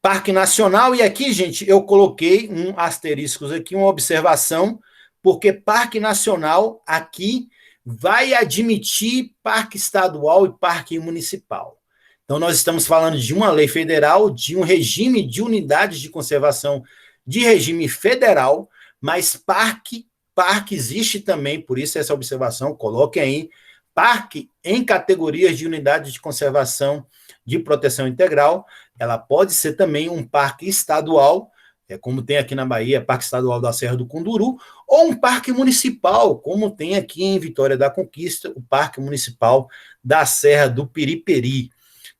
Parque Nacional, e aqui, gente, eu coloquei um asterisco aqui, uma observação, porque Parque Nacional aqui vai admitir parque estadual e parque municipal. Então, nós estamos falando de uma lei federal, de um regime de unidades de conservação de regime federal, mas parque existe também, por isso essa observação, coloquem aí, parque em categorias de unidades de conservação de proteção integral, ela pode ser também um parque estadual, como tem aqui na Bahia, Parque Estadual da Serra do Cunduru, ou um parque municipal, como tem aqui em Vitória da Conquista, o Parque Municipal da Serra do Piripiri.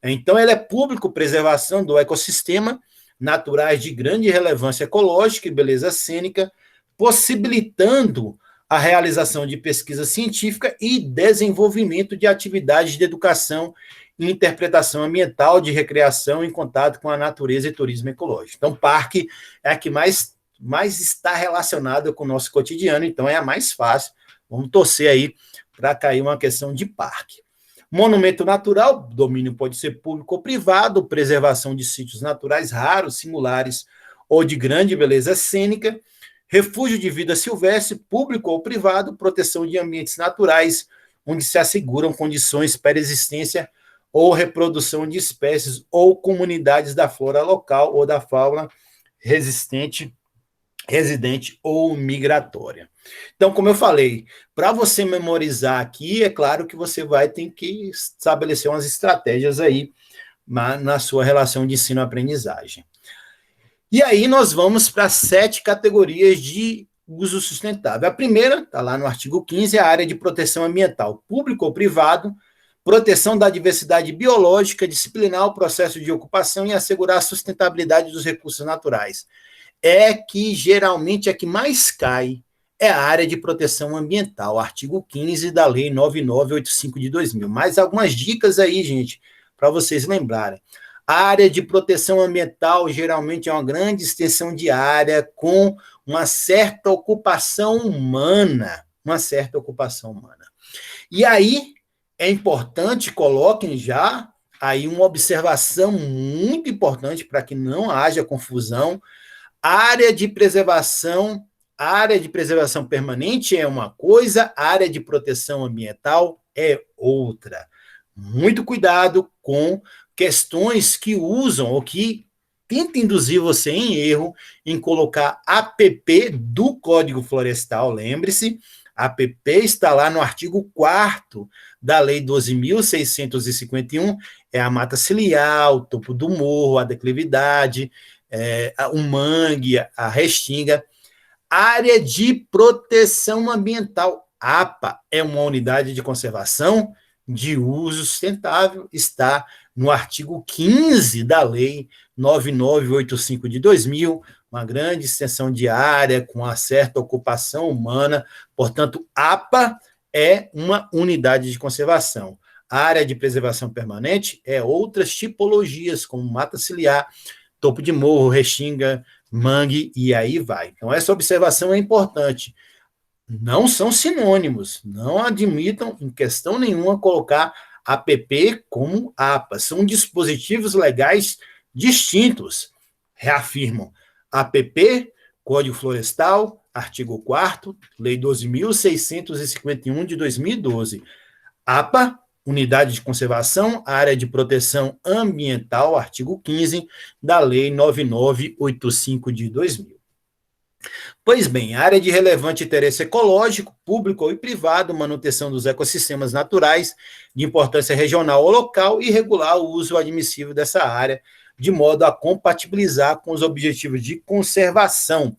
Então, ele é público, preservação do ecossistema, naturais de grande relevância ecológica e beleza cênica, possibilitando a realização de pesquisa científica e desenvolvimento de atividades de educação e interpretação ambiental, de recreação em contato com a natureza e turismo ecológico. Então, parque é a que mais está relacionada com o nosso cotidiano, então é a mais fácil. Vamos torcer aí para cair uma questão de parque. Monumento natural, domínio pode ser público ou privado, preservação de sítios naturais raros, singulares ou de grande beleza cênica, refúgio de vida silvestre, público ou privado, proteção de ambientes naturais, onde se asseguram condições para existência ou reprodução de espécies ou comunidades da flora local ou da fauna residente ou migratória. Então, como eu falei, para você memorizar aqui, é claro que você vai ter que estabelecer umas estratégias aí na sua relação de ensino-aprendizagem. E aí nós vamos para 7 categorias de uso sustentável. A primeira, está lá no artigo 15, é a área de proteção ambiental, público ou privado, proteção da diversidade biológica, disciplinar o processo de ocupação e assegurar a sustentabilidade dos recursos naturais. É que geralmente a que mais cai é a área de proteção ambiental, artigo 15 da Lei 9985 de 2000. Mais algumas dicas aí, gente, para vocês lembrarem. A área de proteção ambiental geralmente é uma grande extensão de área com uma certa ocupação humana. E aí, é importante, coloquem já aí uma observação muito importante para que não haja confusão. Área de preservação permanente é uma coisa, área de proteção ambiental é outra. Muito cuidado com questões que usam ou que tentam induzir você em erro em colocar APP do Código Florestal. Lembre-se, APP está lá no artigo 4º da Lei 12.651, é a mata ciliar, o topo do morro, a declividade, o mangue, a restinga. Área de proteção ambiental, APA, é uma unidade de conservação de uso sustentável, está no artigo 15 da Lei 9985 de 2000, uma grande extensão de área com uma certa ocupação humana, portanto, APA é uma unidade de conservação. A área de preservação permanente é outras tipologias, como mata ciliar, topo de morro, restinga, mangue, e aí vai. Então, essa observação é importante. Não são sinônimos, não admitam em questão nenhuma colocar APP como APA. São dispositivos legais distintos. Reafirmam. APP, Código Florestal, artigo 4º, Lei 12.651 de 2012. APA, Unidade de Conservação, Área de Proteção Ambiental, artigo 15 da Lei 9985 de 2000. Pois bem, área de relevante interesse ecológico, público ou privado, manutenção dos ecossistemas naturais de importância regional ou local e regular o uso admissível dessa área, de modo a compatibilizar com os objetivos de conservação.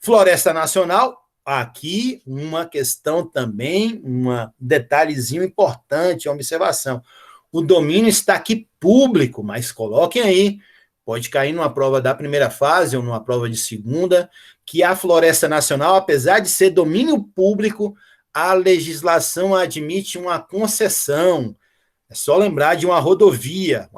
Floresta Nacional, aqui uma questão também, um detalhezinho importante, uma observação. O domínio está aqui público, mas coloquem aí, pode cair numa prova da primeira fase ou numa prova de segunda, que a Floresta Nacional, apesar de ser domínio público, a legislação admite uma concessão. É só lembrar de uma rodovia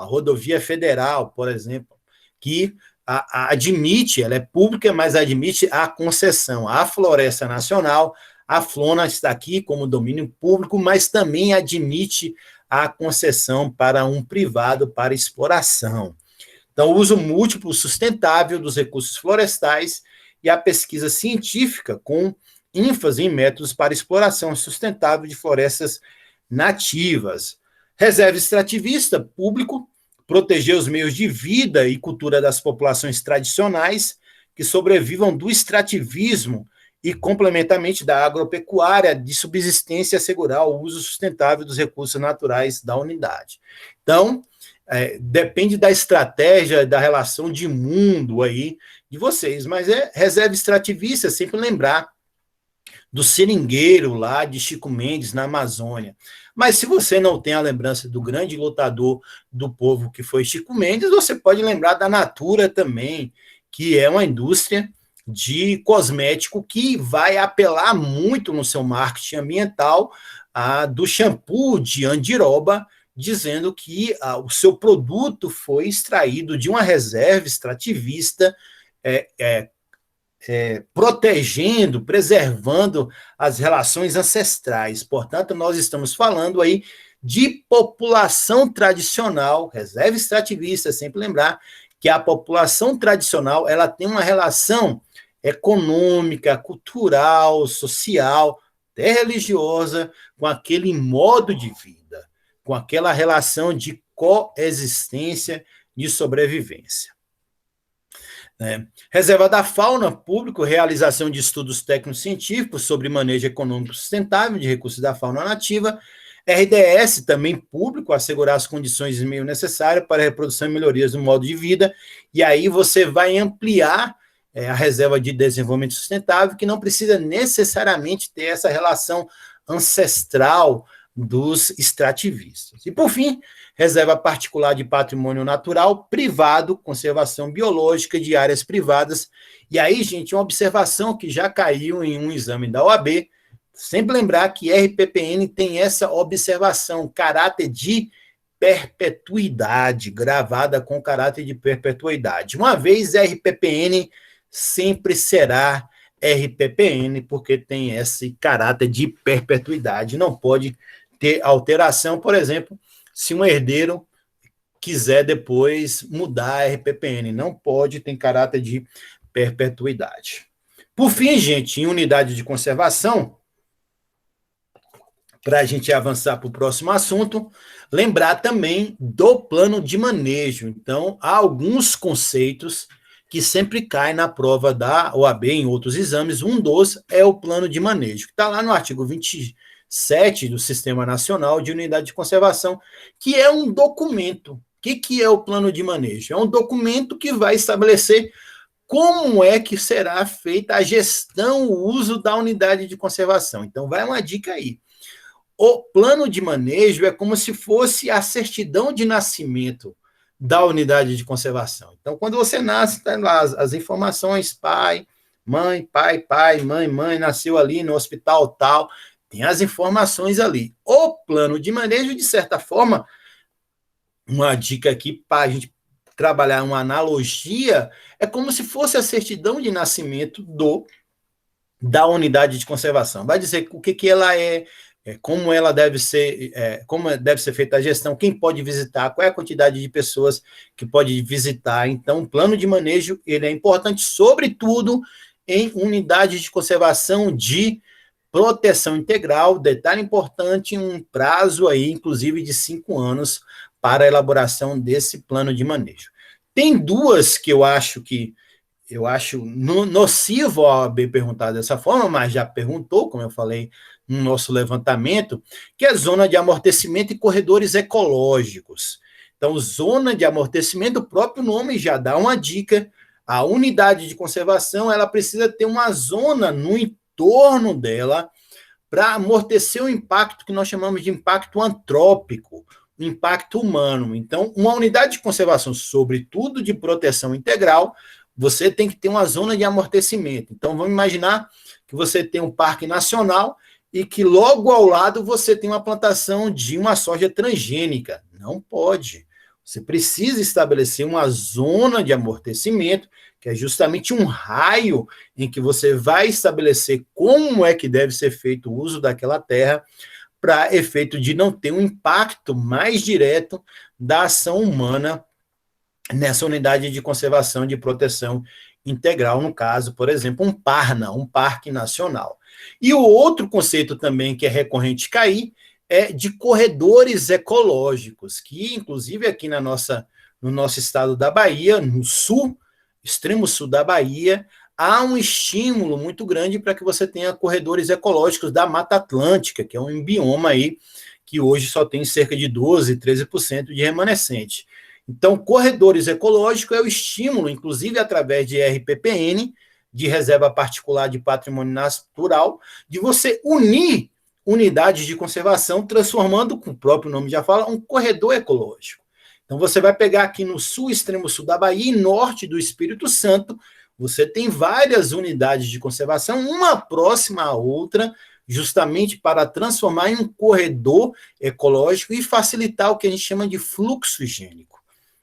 federal, por exemplo, que admite, ela é pública, mas admite a concessão. A Floresta Nacional, a Flona está aqui como domínio público, mas também admite a concessão para um privado para exploração. Então, o uso múltiplo sustentável dos recursos florestais e a pesquisa científica com ênfase em métodos para exploração sustentável de florestas nativas. Reserva extrativista, público, proteger os meios de vida e cultura das populações tradicionais que sobrevivam do extrativismo e, complementarmente, da agropecuária de subsistência e assegurar o uso sustentável dos recursos naturais da unidade. Então, depende da estratégia, da relação de mundo aí de vocês, mas reserva extrativista, sempre lembrar do seringueiro lá de Chico Mendes, na Amazônia. Mas se você não tem a lembrança do grande lutador do povo que foi Chico Mendes, você pode lembrar da Natura também, que é uma indústria de cosmético que vai apelar muito no seu marketing ambiental do shampoo de andiroba, dizendo que o seu produto foi extraído de uma reserva extrativista, protegendo, preservando as relações ancestrais. Portanto, nós estamos falando aí de população tradicional, reserva extrativista, sempre lembrar que a população tradicional ela tem uma relação econômica, cultural, social, até religiosa, com aquele modo de vida, com aquela relação de coexistência, de sobrevivência. Reserva da fauna, público, realização de estudos técnico-científicos sobre manejo econômico sustentável de recursos da fauna nativa. RDS, também público, assegurar as condições e meio necessários para a reprodução e melhorias do modo de vida. E aí você vai ampliar a reserva de desenvolvimento sustentável, que não precisa necessariamente ter essa relação ancestral dos extrativistas. E, por fim, reserva particular de patrimônio natural, privado, conservação biológica de áreas privadas. E aí, gente, uma observação que já caiu em um exame da OAB, sempre lembrar que RPPN tem essa observação, caráter de perpetuidade, gravada com caráter de perpetuidade. Uma vez RPPN, sempre será RPPN, porque tem esse caráter de perpetuidade, não pode ter alteração. Por exemplo, se um herdeiro quiser depois mudar a RPPN, não pode, tem caráter de perpetuidade. Por fim, gente, em unidade de conservação, para a gente avançar para o próximo assunto, lembrar também do plano de manejo. Então, há alguns conceitos que sempre caem na prova da OAB em outros exames. Um dos é o plano de manejo, que está lá no artigo 27 do Sistema Nacional de Unidade de Conservação, que é um documento. O que é o plano de manejo? É um documento que vai estabelecer como é que será feita a gestão, o uso da unidade de conservação. Então, vai uma dica aí. O plano de manejo é como se fosse a certidão de nascimento da unidade de conservação. Então, quando você nasce, tem lá as informações, pai, mãe, mãe, nasceu ali no hospital tal, tem as informações ali. O plano de manejo, de certa forma, uma dica aqui para a gente trabalhar uma analogia, é como se fosse a certidão de nascimento da unidade de conservação. Vai dizer o que ela é, como ela deve ser, como deve ser feita a gestão, quem pode visitar, qual é a quantidade de pessoas que pode visitar. Então, o plano de manejo ele é importante, sobretudo em unidades de conservação de proteção integral. Detalhe importante, um prazo aí, inclusive, de 5 anos para a elaboração desse plano de manejo. Tem duas que eu acho nocivo a OAB perguntar dessa forma, mas já perguntou, como eu falei no nosso levantamento, que é zona de amortecimento e corredores ecológicos. Então, zona de amortecimento, o próprio nome já dá uma dica. A unidade de conservação ela precisa ter uma zona no entorno dela para amortecer o impacto que nós chamamos de impacto antrópico, o impacto humano. Então, uma unidade de conservação, sobretudo de proteção integral, você tem que ter uma zona de amortecimento. Então, vamos imaginar que você tem um parque nacional e que logo ao lado você tem uma plantação de uma soja transgênica. Não pode. Você precisa estabelecer uma zona de amortecimento, que é justamente um raio em que você vai estabelecer como é que deve ser feito o uso daquela terra, para efeito de não ter um impacto mais direto da ação humana nessa unidade de conservação e de proteção integral, no caso, por exemplo, um PARNA, um Parque Nacional. E o outro conceito também que é recorrente cair é de corredores ecológicos, que inclusive aqui no nosso estado da Bahia, no sul, extremo sul da Bahia, há um estímulo muito grande para que você tenha corredores ecológicos da Mata Atlântica, que é um bioma aí que hoje só tem cerca de 12, 13% de remanescente. Então, corredores ecológicos é o estímulo, inclusive através de RPPN, de Reserva Particular de Patrimônio Natural, de você unir unidades de conservação, transformando, como o próprio nome já fala, um corredor ecológico. Então, você vai pegar aqui no sul, extremo sul da Bahia e norte do Espírito Santo, você tem várias unidades de conservação, uma próxima à outra, justamente para transformar em um corredor ecológico e facilitar o que a gente chama de fluxo higiênico,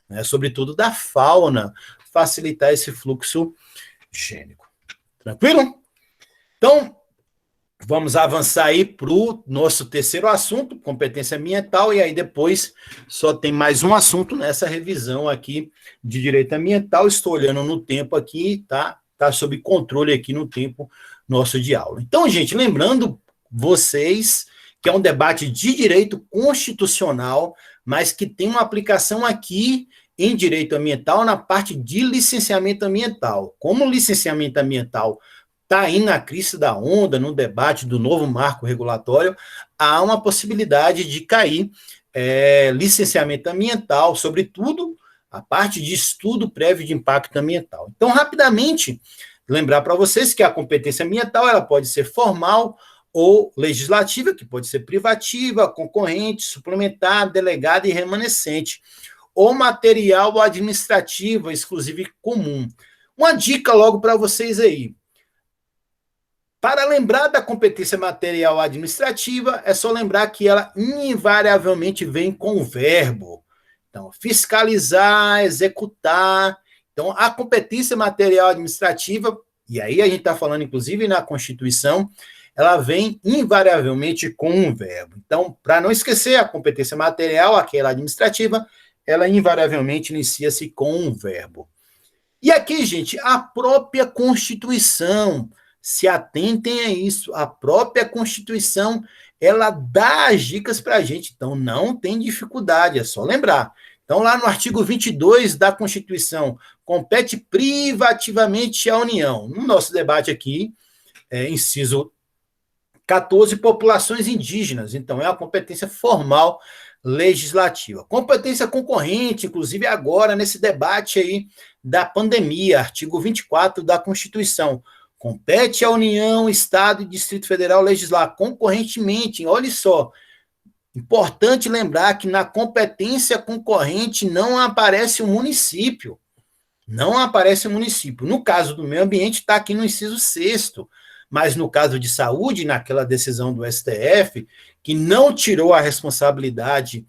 né? Sobretudo da fauna, facilitar esse fluxo higiênico. Tranquilo? Então, vamos avançar aí para o nosso terceiro assunto, competência ambiental, e aí depois só tem mais um assunto nessa revisão aqui de direito ambiental. Estou olhando no tempo aqui, tá sob controle aqui no tempo nosso de aula. Então, gente, lembrando vocês que é um debate de direito constitucional, mas que tem uma aplicação aqui em direito ambiental na parte de licenciamento ambiental. Como o licenciamento ambiental está aí na crista da onda, no debate do novo marco regulatório, há uma possibilidade de cair licenciamento ambiental, sobretudo a parte de estudo prévio de impacto ambiental. Então, rapidamente, lembrar para vocês que a competência ambiental ela pode ser formal ou legislativa, que pode ser privativa, concorrente, suplementar, delegada e remanescente, ou material ou administrativa, exclusiva e comum. Uma dica logo para vocês aí. Para lembrar da competência material administrativa, é só lembrar que ela invariavelmente vem com o verbo. Então, fiscalizar, executar. Então, a competência material administrativa, e aí a gente está falando, inclusive, na Constituição, ela vem invariavelmente com um verbo. Então, para não esquecer, a competência material, aquela administrativa, ela invariavelmente inicia-se com um verbo. E aqui, gente, a própria Constituição, se atentem a isso, a própria Constituição, ela dá as dicas para a gente, então não tem dificuldade, é só lembrar. Então, lá no artigo 22 da Constituição, compete privativamente à União. No nosso debate aqui, inciso 14, populações indígenas, então é a competência formal legislativa. Competência concorrente, inclusive agora nesse debate aí da pandemia, artigo 24 da Constituição, compete à União, Estado e Distrito Federal legislar concorrentemente. Olha só, importante lembrar que na competência concorrente não aparece o município. Não aparece o município. No caso do meio ambiente, está aqui no inciso 6º, mas no caso de saúde, naquela decisão do STF, que não tirou a responsabilidade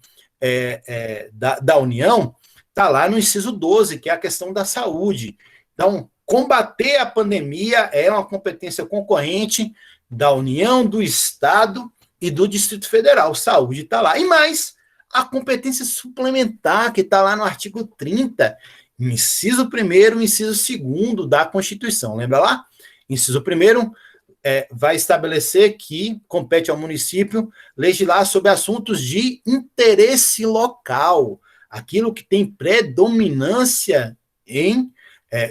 da União, está lá no inciso 12, que é a questão da saúde. Então, combater a pandemia é uma competência concorrente da União, do Estado e do Distrito Federal. Saúde está lá. E mais, a competência suplementar, que está lá no artigo 30, inciso 1º, inciso 2º da Constituição. Lembra lá? Inciso 1º vai estabelecer que compete ao município legislar sobre assuntos de interesse local, aquilo que tem predominância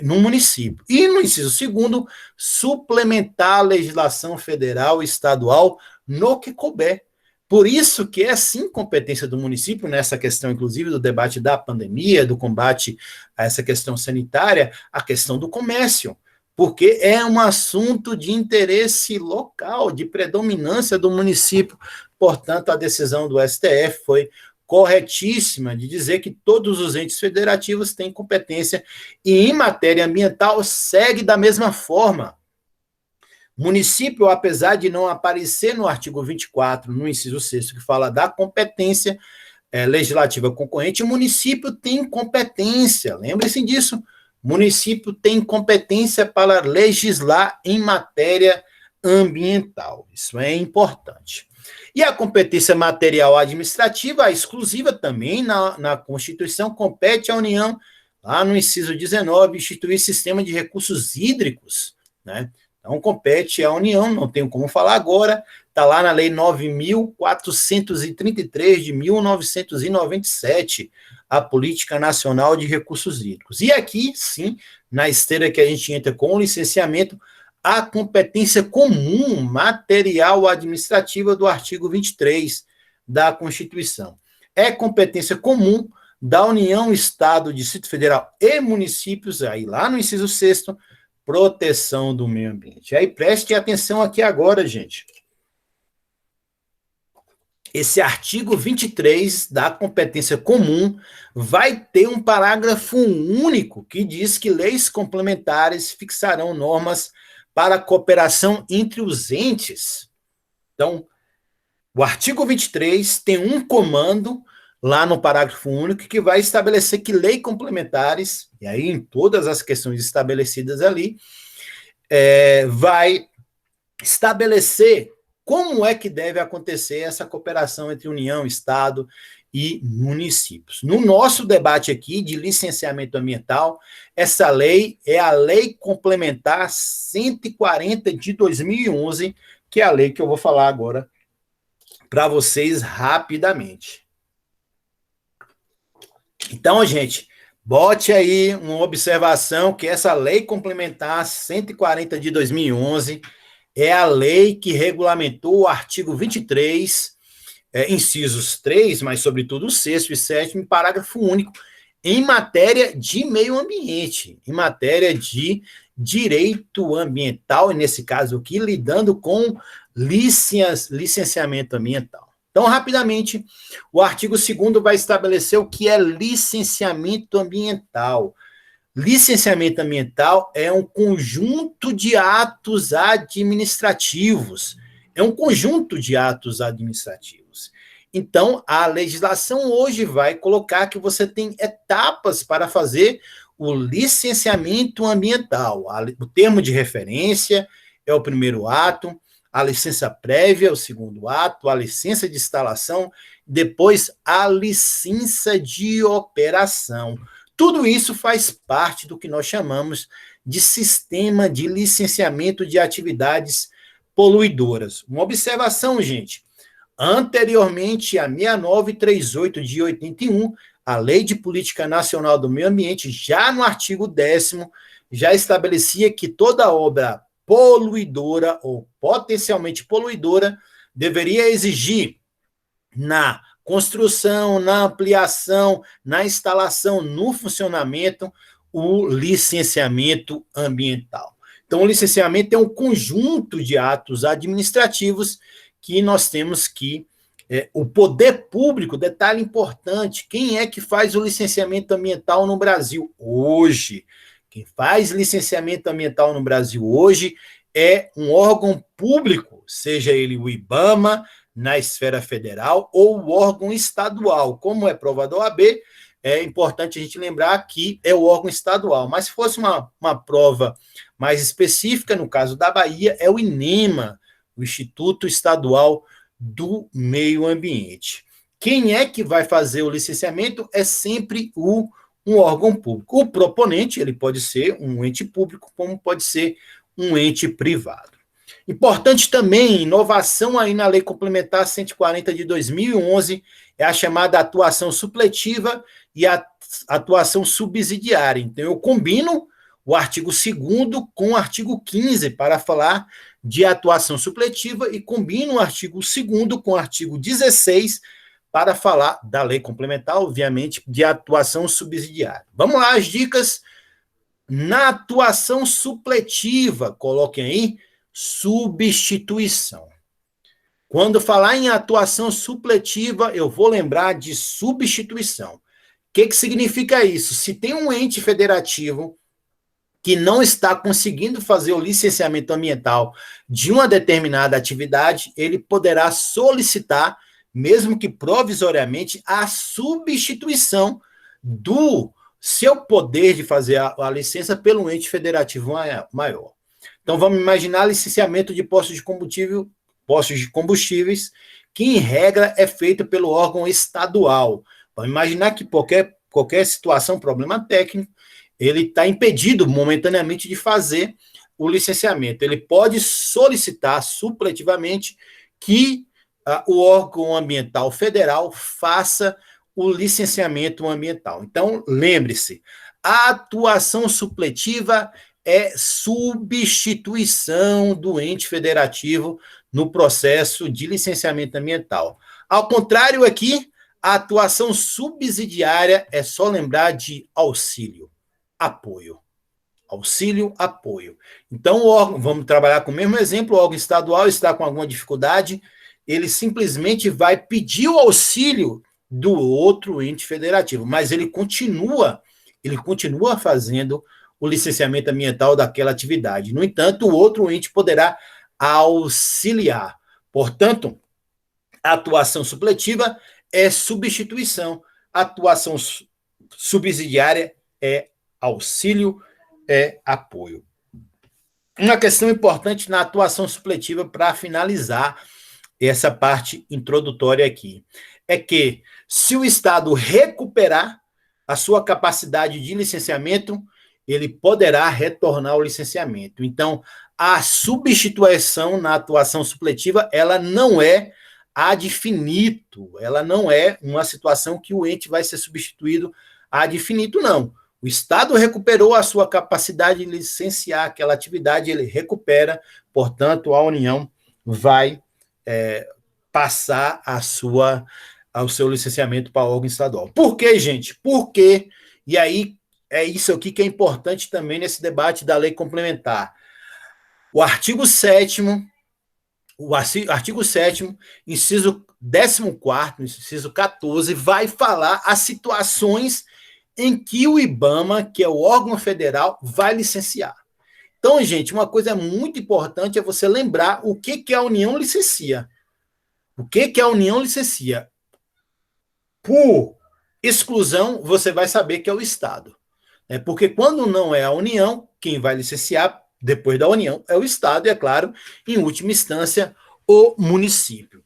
no município. E no inciso 2º, suplementar a legislação federal e estadual no que couber. Por isso que é sim competência do município, nessa questão, inclusive, do debate da pandemia, do combate a essa questão sanitária, a questão do comércio, porque é um assunto de interesse local, de predominância do município. Portanto, a decisão do STF foi corretíssima de dizer que todos os entes federativos têm competência e, em matéria ambiental, segue da mesma forma. Município, apesar de não aparecer no artigo 24, no inciso 6º, que fala da competência legislativa concorrente, o município tem competência, lembre-se disso, município tem competência para legislar em matéria ambiental, isso é importante. E a competência material administrativa, a exclusiva também na Constituição, compete à União, lá no inciso 19, instituir sistema de recursos hídricos, né? Então, compete à União, não tenho como falar agora, está lá na Lei 9.433 de 1997, a Política Nacional de Recursos Hídricos. E aqui, sim, na esteira que a gente entra com o licenciamento, a competência comum material administrativa do artigo 23 da Constituição. É competência comum da União, Estado, Distrito Federal e municípios, aí lá no inciso 6º, proteção do meio ambiente. Aí preste atenção aqui agora, gente. Esse artigo 23 da competência comum vai ter um parágrafo único que diz que leis complementares fixarão normas para a cooperação entre os entes. Então, o artigo 23 tem um comando lá no parágrafo único que vai estabelecer que leis complementares, e aí em todas as questões estabelecidas ali, vai estabelecer como é que deve acontecer essa cooperação entre União, Estado e municípios. No nosso debate aqui de licenciamento ambiental, essa lei é a Lei Complementar 140 de 2011, que é a lei que eu vou falar agora para vocês rapidamente. Então, gente, bote aí uma observação que essa Lei Complementar 140 de 2011 é a lei que regulamentou o artigo 23, incisos 3, mas sobretudo o 6º e 7º, parágrafo único, em matéria de meio ambiente, em matéria de direito ambiental, e nesse caso aqui, lidando com licenciamento ambiental. Então, rapidamente, o artigo 2º vai estabelecer o que é licenciamento ambiental. Licenciamento ambiental é um conjunto de atos administrativos. É um conjunto de atos administrativos. Então, a legislação hoje vai colocar que você tem etapas para fazer o licenciamento ambiental. O termo de referência é o primeiro ato, a licença prévia é o segundo ato, a licença de instalação, depois a licença de operação. Tudo isso faz parte do que nós chamamos de sistema de licenciamento de atividades poluidoras. Uma observação, gente. Anteriormente, a 6938 de 81, a Lei de Política Nacional do Meio Ambiente, já no artigo 10º, já estabelecia que toda obra poluidora ou potencialmente poluidora deveria exigir na construção, na ampliação, na instalação, no funcionamento, o licenciamento ambiental. Então, o licenciamento é um conjunto de atos administrativos que nós temos que... o poder público, detalhe importante, quem é que faz o licenciamento ambiental no Brasil hoje? Quem faz licenciamento ambiental no Brasil hoje é um órgão público, seja ele o IBAMA, na esfera federal, ou o órgão estadual. Como é prova da OAB, é importante a gente lembrar que é o órgão estadual. Mas se fosse uma prova mais específica, no caso da Bahia, é o INEMA, o Instituto Estadual do Meio Ambiente. Quem é que vai fazer o licenciamento é sempre um órgão público. O proponente, ele pode ser um ente público, como pode ser um ente privado. Importante também, inovação aí na Lei Complementar 140 de 2011, é a chamada atuação supletiva e a atuação subsidiária. Então, eu combino o artigo 2º com o artigo 15 para falar de atuação supletiva e combino o artigo 2º com o artigo 16 para falar da lei complementar, obviamente, de atuação subsidiária. Vamos lá, as dicas. Na atuação supletiva, coloquem aí, substituição. Quando falar em atuação supletiva, eu vou lembrar de substituição. O que significa isso? Se tem um ente federativo que não está conseguindo fazer o licenciamento ambiental de uma determinada atividade, ele poderá solicitar, mesmo que provisoriamente, a substituição do seu poder de fazer a licença pelo ente federativo maior. Então, vamos imaginar licenciamento de postos de combustíveis, que, em regra, é feito pelo órgão estadual. Vamos imaginar que qualquer situação, problema técnico, ele está impedido momentaneamente de fazer o licenciamento. Ele pode solicitar supletivamente que o órgão ambiental federal faça o licenciamento ambiental. Então, lembre-se, a atuação supletiva é substituição do ente federativo no processo de licenciamento ambiental. Ao contrário, aqui, a atuação subsidiária é só lembrar de auxílio, apoio. Auxílio, apoio. Então, o órgão, vamos trabalhar com o mesmo exemplo, o órgão estadual está com alguma dificuldade, ele simplesmente vai pedir o auxílio do outro ente federativo, mas ele continua fazendo o licenciamento ambiental daquela atividade. No entanto, o outro ente poderá auxiliar. Portanto, a atuação supletiva é substituição, a atuação subsidiária é auxílio, é apoio. Uma questão importante na atuação supletiva, para finalizar essa parte introdutória aqui, é que se o Estado recuperar a sua capacidade de licenciamento, ele poderá retornar ao licenciamento. Então, a substituição na atuação supletiva, ela não é ad infinito, ela não é uma situação que o ente vai ser substituído ad infinito, não. O Estado recuperou a sua capacidade de licenciar aquela atividade, ele recupera, portanto, a União vai passar ao seu licenciamento para o órgão estadual. Por quê, gente? Por quê? E aí, é isso aqui que é importante também nesse debate da lei complementar. O artigo 7º, inciso 14º, inciso 14, vai falar as situações em que o IBAMA, que é o órgão federal, vai licenciar. Então, gente, uma coisa muito importante é você lembrar o que a União licencia. O que a União licencia? Por exclusão, você vai saber que é o Estado. Porque quando não é a União, quem vai licenciar depois da União é o Estado e, é claro, em última instância, o município.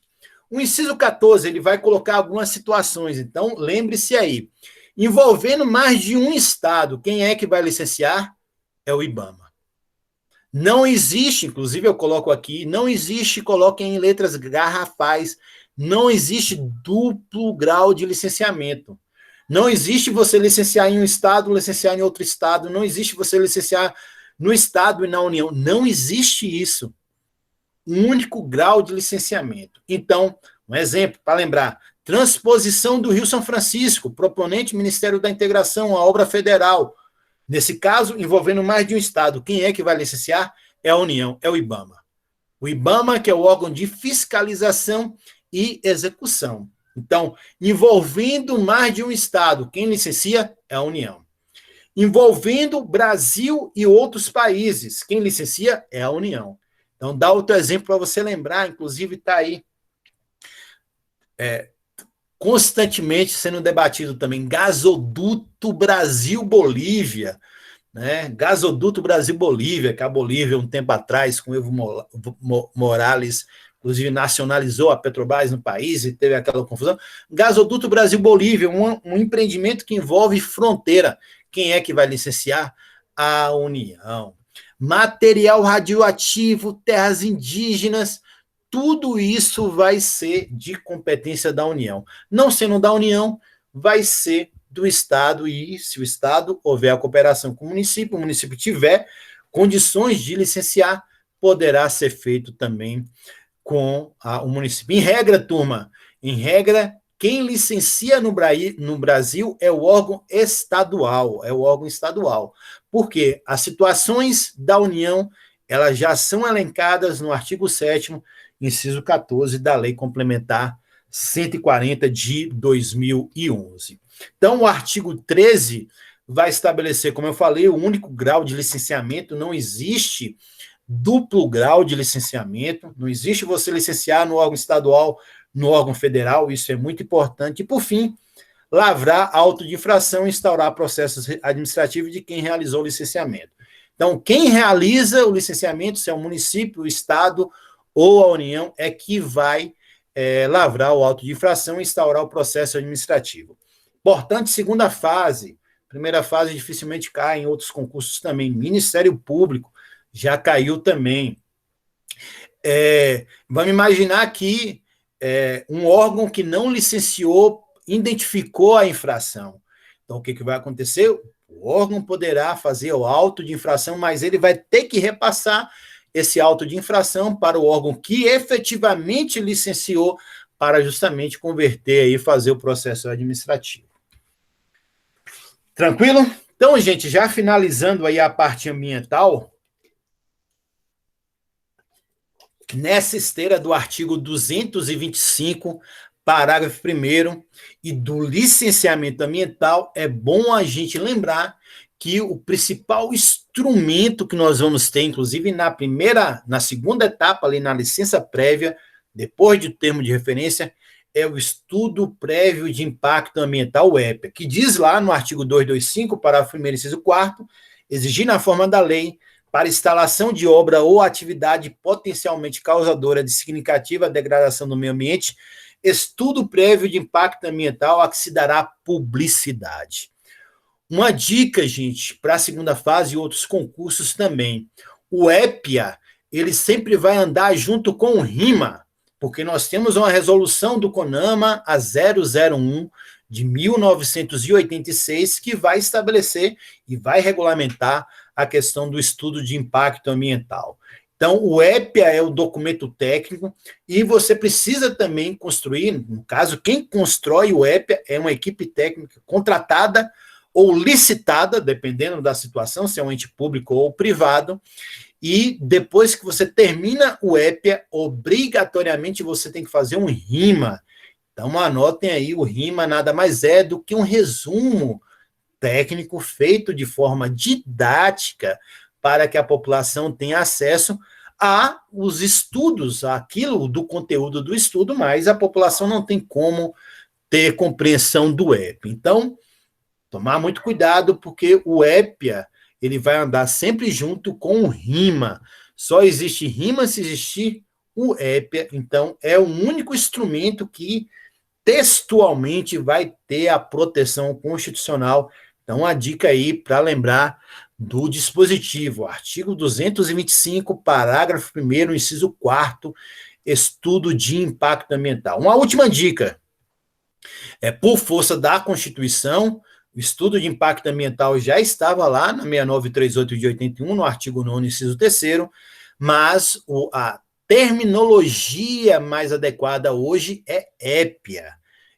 O inciso 14, ele vai colocar algumas situações, então lembre-se aí. Envolvendo mais de um Estado, quem é que vai licenciar? É o IBAMA. Não existe, inclusive eu coloco aqui, não existe, coloquem em letras garrafais, não existe duplo grau de licenciamento. Não existe você licenciar em um Estado, licenciar em outro Estado, não existe você licenciar no Estado e na União. Não existe isso. Um único grau de licenciamento. Então, um exemplo para lembrar, transposição do Rio São Francisco, proponente Ministério da Integração, a obra federal. Nesse caso, envolvendo mais de um Estado. Quem é que vai licenciar? É a União, é o IBAMA. O IBAMA, que é o órgão de fiscalização e execução. Então, envolvendo mais de um Estado, quem licencia é a União. Envolvendo Brasil e outros países, quem licencia é a União. Então, dá outro exemplo para você lembrar, inclusive está aí constantemente sendo debatido também, gasoduto Brasil-Bolívia, né? Gasoduto Brasil-Bolívia, que a Bolívia, um tempo atrás, com Evo Morales, inclusive nacionalizou a Petrobras no país e teve aquela confusão. Gasoduto Brasil-Bolívia, um empreendimento que envolve fronteira. Quem é que vai licenciar? A União. Material radioativo, terras indígenas, tudo isso vai ser de competência da União. Não sendo da União, vai ser do Estado, e se o Estado houver a cooperação com o município tiver condições de licenciar, poderá ser feito também com o município. Em regra, turma, quem licencia no Brasil é o órgão estadual, porque as situações da União, elas já são elencadas no artigo 7º, inciso 14 da Lei Complementar 140 de 2011. Então, o artigo 13 vai estabelecer, como eu falei, o único grau de licenciamento, não existe duplo grau de licenciamento, não existe você licenciar no órgão estadual, no órgão federal, isso é muito importante. E, por fim, lavrar auto de infração e instaurar processos administrativos de quem realizou o licenciamento. Então, quem realiza o licenciamento, se é o município, o estado ou a União, é que vai lavrar o auto de infração e instaurar o processo administrativo. Importante, segunda fase. Primeira fase dificilmente cai, em outros concursos também. Ministério Público já caiu também. Vamos imaginar que um órgão que não licenciou identificou a infração. Então, o que vai acontecer? O órgão poderá fazer o auto de infração, mas ele vai ter que repassar esse auto de infração para o órgão que efetivamente licenciou, para justamente converter e fazer o processo administrativo. Tranquilo? Então, gente, já finalizando aí a parte ambiental, nessa esteira do artigo 225, parágrafo 1º, e do licenciamento ambiental, é bom a gente lembrar que o principal instrumento que nós vamos ter, inclusive na segunda etapa, ali na licença prévia, depois do termo de referência, é o estudo prévio de impacto ambiental, o EPA, que diz lá no artigo 225, parágrafo 1º, inciso 4º, exigir na forma da lei, para instalação de obra ou atividade potencialmente causadora de significativa degradação do meio ambiente, estudo prévio de impacto ambiental a que se dará publicidade. Uma dica, gente, para a segunda fase e outros concursos também. O EPIA, ele sempre vai andar junto com o RIMA, porque nós temos uma resolução do CONAMA, a 001, de 1986, que vai estabelecer e vai regulamentar a questão do estudo de impacto ambiental. Então, o EPIA é o documento técnico e você precisa também construir, no caso, quem constrói o EPIA é uma equipe técnica contratada ou licitada, dependendo da situação, se é um ente público ou privado, e depois que você termina o EPIA, obrigatoriamente você tem que fazer um RIMA. Então, anotem aí, o RIMA nada mais é do que um resumo técnico feito de forma didática para que a população tenha acesso aos estudos, aquilo do conteúdo do estudo, mas a população não tem como ter compreensão do EPIA. Então, tomar muito cuidado, porque o EPIA ele vai andar sempre junto com o RIMA. Só existe RIMA se existir o EPIA, então é o único instrumento que textualmente vai ter a proteção constitucional. Então, a dica aí para lembrar do dispositivo, artigo 225, parágrafo 1º, inciso 4º, estudo de impacto ambiental. Uma última dica, por força da Constituição, o estudo de impacto ambiental já estava lá na 6938 de 81, no artigo 9º, inciso 3º, mas a terminologia mais adequada hoje é EPIA,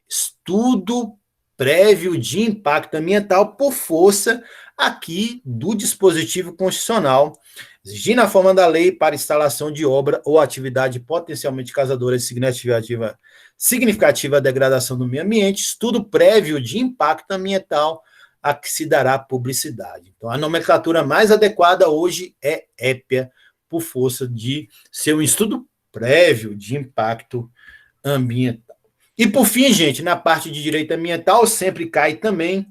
estudo prévio de impacto ambiental, por força aqui do dispositivo constitucional, exigir na forma da lei para instalação de obra ou atividade potencialmente causadora de significativa degradação do meio ambiente, estudo prévio de impacto ambiental a que se dará publicidade. Então, a nomenclatura mais adequada hoje é EPIA, por força de ser um estudo prévio de impacto ambiental. E, por fim, gente, na parte de direito ambiental, sempre cai também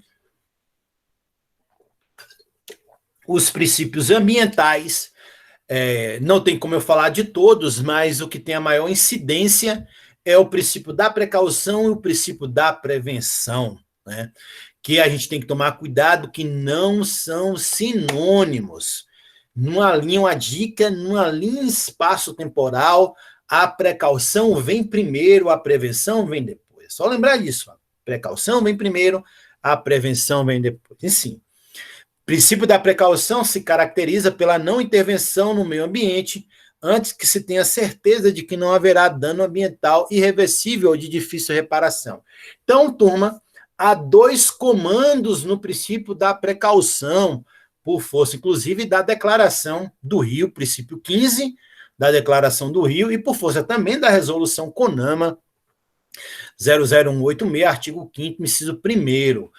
os princípios ambientais. Não tem como eu falar de todos, mas o que tem a maior incidência é o princípio da precaução e o princípio da prevenção, né? Que a gente tem que tomar cuidado, que não são sinônimos. Uma dica, numa linha espaço-temporal, a precaução vem primeiro, a prevenção vem depois. Só lembrar disso. A precaução vem primeiro, a prevenção vem depois. E sim, o princípio da precaução se caracteriza pela não intervenção no meio ambiente antes que se tenha certeza de que não haverá dano ambiental irreversível ou de difícil reparação. Então, turma, há dois comandos no princípio da precaução, por força, inclusive, da Declaração do Rio, princípio 15 da Declaração do Rio, e por força também da Resolução CONAMA 00186, artigo 5º, inciso 1º,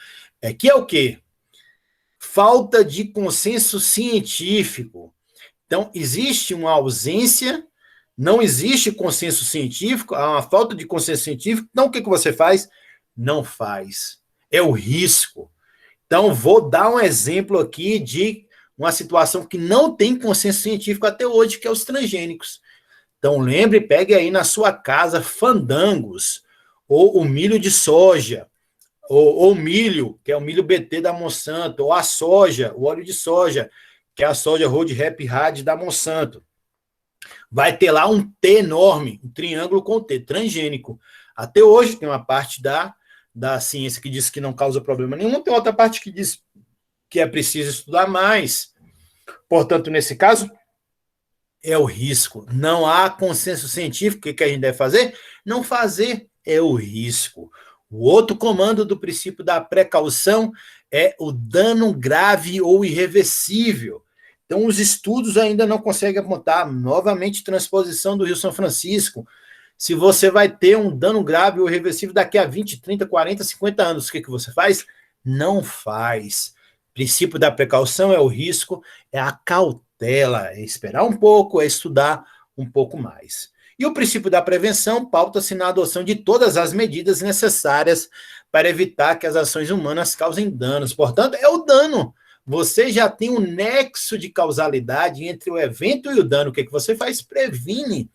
que é o quê? falta de consenso científico. Então, existe uma ausência, não existe consenso científico, há uma falta de consenso científico. Então, o que você faz? Não faz. É o risco. Então, vou dar um exemplo aqui de uma situação que não tem consenso científico até hoje, que é os transgênicos. Então, lembre, pegue aí na sua casa fandangos, ou o milho de soja, ou milho, que é o milho BT da Monsanto, ou a soja, o óleo de soja, que é a soja Road Rap Rad da Monsanto. Vai ter lá um T enorme, um triângulo com T, transgênico. Até hoje tem uma parte da ciência que diz que não causa problema nenhum, tem outra parte que diz que é preciso estudar mais. Portanto, nesse caso, é o risco. Não há consenso científico. O que a gente deve fazer? Não fazer é o risco. O outro comando do princípio da precaução é o dano grave ou irreversível. Então, os estudos ainda não conseguem apontar, novamente, transposição do Rio São Francisco, se você vai ter um dano grave ou irreversível daqui a 20, 30, 40, 50 anos. O que você faz? Não faz. O princípio da precaução é o risco, é a cautela, é esperar um pouco, é estudar um pouco mais. E o princípio da prevenção pauta-se na adoção de todas as medidas necessárias para evitar que as ações humanas causem danos. Portanto, é o dano. Você já tem um nexo de causalidade entre o evento e o dano. O que você faz? Previne.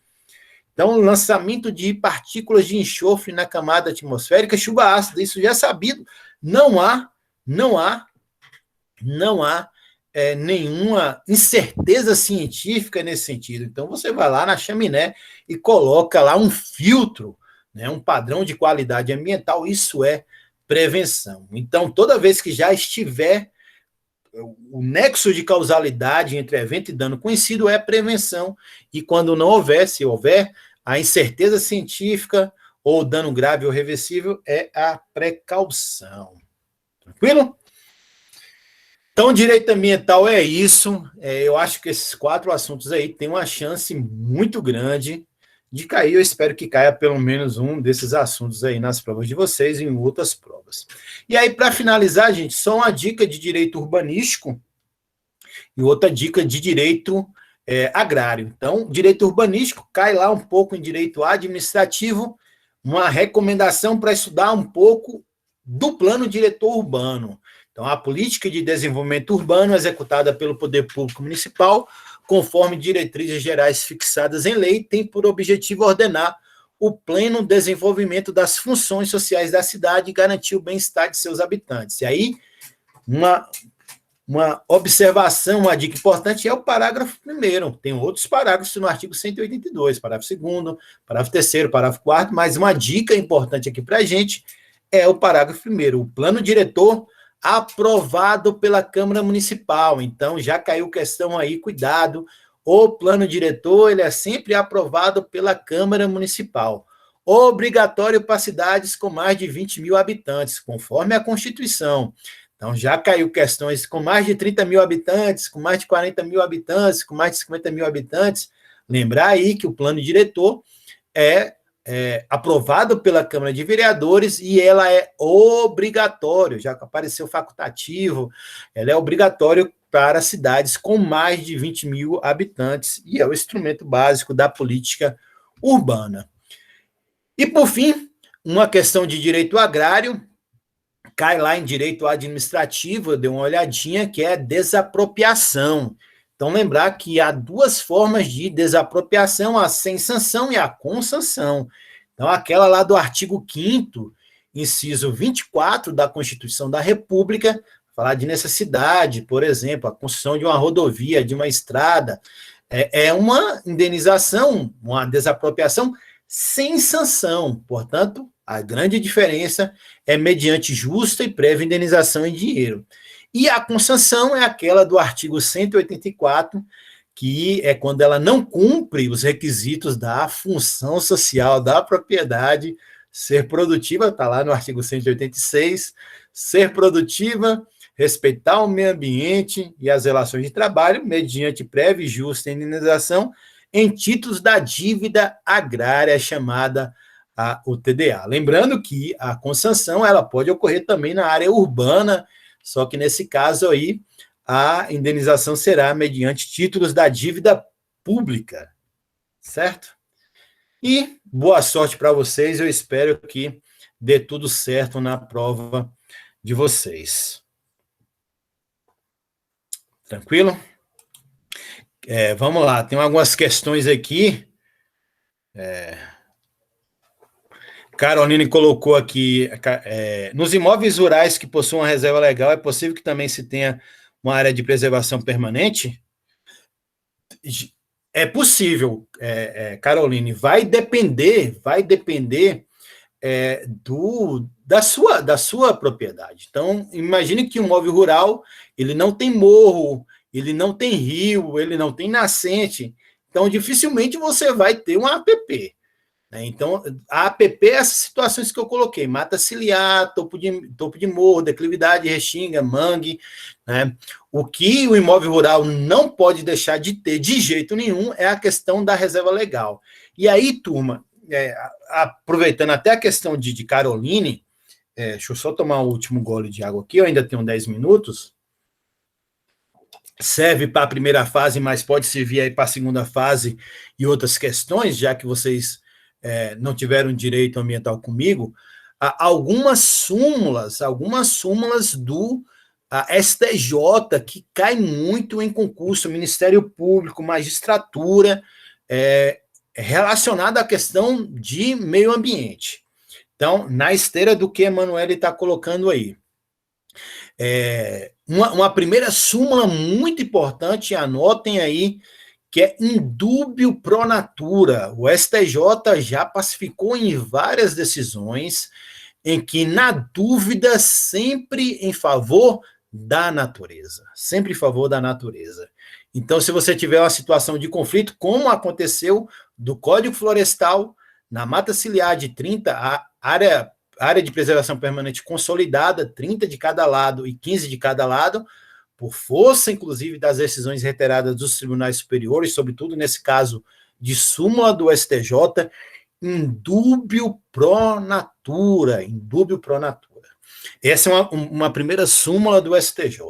Então, lançamento de partículas de enxofre na camada atmosférica, chuva ácida, isso já é sabido. Não há nenhuma incerteza científica nesse sentido. Então, você vai lá na chaminé e coloca lá um filtro, né, um padrão de qualidade ambiental, isso é prevenção. Então, toda vez que já estiver o nexo de causalidade entre evento e dano conhecido é prevenção, e quando não houver, se houver, a incerteza científica ou dano grave ou reversível é a precaução. Tranquilo? Então, direito ambiental é isso. Eu acho que esses 4 assuntos aí têm uma chance muito grande de cair. Eu espero que caia pelo menos um desses assuntos aí nas provas de vocês e em outras provas. E aí, para finalizar, gente, só uma dica de direito urbanístico e outra dica de direito agrário. Então, direito urbanístico cai lá um pouco em direito administrativo, uma recomendação para estudar um pouco do plano diretor urbano. Então, a política de desenvolvimento urbano executada pelo poder público municipal, conforme diretrizes gerais fixadas em lei, tem por objetivo ordenar o pleno desenvolvimento das funções sociais da cidade e garantir o bem-estar de seus habitantes. E aí, uma observação, uma dica importante é o parágrafo 1º. Tem outros parágrafos no artigo 182, parágrafo 2º, parágrafo 3º, parágrafo 4º, mas uma dica importante aqui para a gente é o parágrafo 1º. O plano diretor aprovado pela Câmara Municipal. Então, já caiu questão aí, cuidado. O plano diretor ele é sempre aprovado pela Câmara Municipal. Obrigatório para cidades com mais de 20 mil habitantes, conforme a Constituição. Então, já caiu questões com mais de 30 mil habitantes, com mais de 40 mil habitantes, com mais de 50 mil habitantes. Lembrar aí que o plano diretor é aprovado pela Câmara de Vereadores e ela é obrigatório, já apareceu facultativo, ela é obrigatório para cidades com mais de 20 mil habitantes e é o instrumento básico da política urbana. E, por fim, uma questão de direito agrário, cai lá em direito administrativo, eu dei uma olhadinha, que é desapropriação. Então, lembrar que há 2 formas de desapropriação, a sem sanção e a com sanção. Então, aquela lá do artigo 5º, inciso 24 da Constituição da República, falar de necessidade, por exemplo, a construção de uma rodovia, de uma estrada, é uma indenização, uma desapropriação sem sanção. Portanto, a grande diferença é mediante justa e prévia indenização em dinheiro. E a consanção é aquela do artigo 184, que é quando ela não cumpre os requisitos da função social da propriedade ser produtiva, está lá no artigo 186, ser produtiva, respeitar o meio ambiente e as relações de trabalho, mediante prévia e justa indenização, em títulos da dívida agrária chamada o TDA. Lembrando que a consanção ela pode ocorrer também na área urbana, só que nesse caso aí, a indenização será mediante títulos da dívida pública, certo? E boa sorte para vocês, eu espero que dê tudo certo na prova de vocês. Tranquilo? Vamos lá, tem algumas questões aqui. Caroline colocou aqui, nos imóveis rurais que possuam uma reserva legal, é possível que também se tenha uma área de preservação permanente? É possível, Caroline, vai depender da sua propriedade. Então, imagine que um imóvel rural, ele não tem morro, ele não tem rio, ele não tem nascente, então dificilmente você vai ter uma APP. Né? Então, a APP é essas situações que eu coloquei, mata ciliar, topo de morro, declividade, restinga, mangue. Né? O que o imóvel rural não pode deixar de ter de jeito nenhum é a questão da reserva legal. E aí, turma, aproveitando até a questão de Caroline, deixa eu só tomar o último gole de água aqui, eu ainda tenho 10 minutos. Serve para a primeira fase, mas pode servir aí para a segunda fase e outras questões, já que vocês não tiveram direito ambiental comigo. Algumas súmulas do STJ que cai muito em concurso, Ministério Público, magistratura, relacionada à questão de meio ambiente. Então, na esteira do que a Emanuele está colocando aí. Uma primeira súmula muito importante, anotem aí, que é indúbio pro natura. O STJ já pacificou em várias decisões em que, na dúvida, sempre em favor da natureza. Sempre em favor da natureza. Então, se você tiver uma situação de conflito, como aconteceu do Código Florestal, na mata ciliar de 30, a área de preservação permanente consolidada, 30 de cada lado e 15 de cada lado, por força, inclusive, das decisões reiteradas dos tribunais superiores, sobretudo nesse caso de súmula do STJ, indúbio pro natura, indúbio pro natura. Essa é uma primeira súmula do STJ.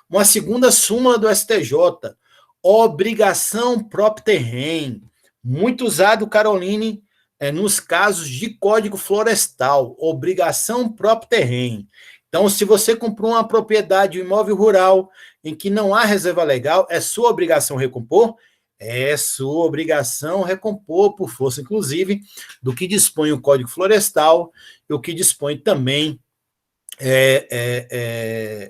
Uma segunda súmula do STJ, obrigação propter rem, muito usado, Caroline, nos casos de Código Florestal, obrigação propter rem. Então, se você comprou uma propriedade, um imóvel rural, em que não há reserva legal, é sua obrigação recompor? É sua obrigação recompor, por força, inclusive, do que dispõe o Código Florestal e o que dispõe também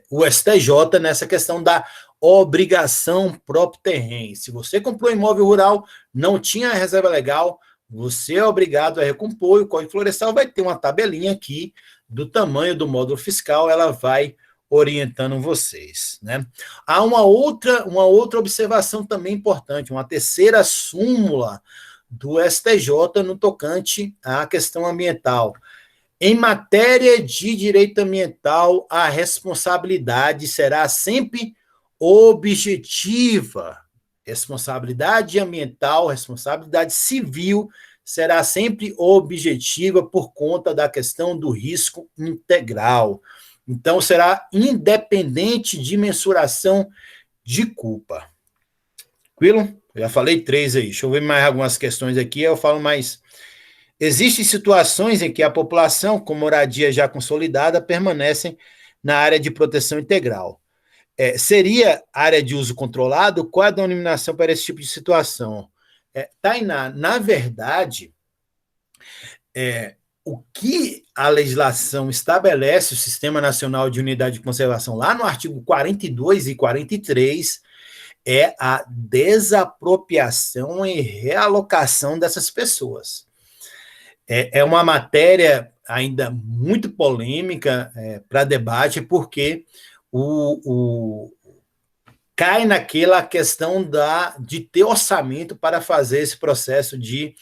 o STJ nessa questão da obrigação propter rem. Se você comprou um imóvel rural, não tinha reserva legal, você é obrigado a recompor, e o Código Florestal vai ter uma tabelinha aqui do tamanho do módulo fiscal, ela vai orientando vocês. Né? Há uma outra observação também importante, uma terceira súmula do STJ no tocante à questão ambiental. Em matéria de direito ambiental, a responsabilidade será sempre objetiva. Responsabilidade ambiental, responsabilidade civil será sempre objetiva por conta da questão do risco integral. Então, será independente de mensuração de culpa. Tranquilo? Eu já falei 3 aí. Deixa eu ver mais algumas questões aqui, eu falo mais. Existem situações em que a população, com moradia já consolidada, permanecem na área de proteção integral. Seria área de uso controlado? Qual a denominação para esse tipo de situação? Tainá, na verdade, o que a legislação estabelece, o Sistema Nacional de Unidade de Conservação, lá no artigo 42 e 43, é a desapropriação e realocação dessas pessoas. É uma matéria ainda muito polêmica para debate, porque cai naquela questão de ter orçamento para fazer esse processo de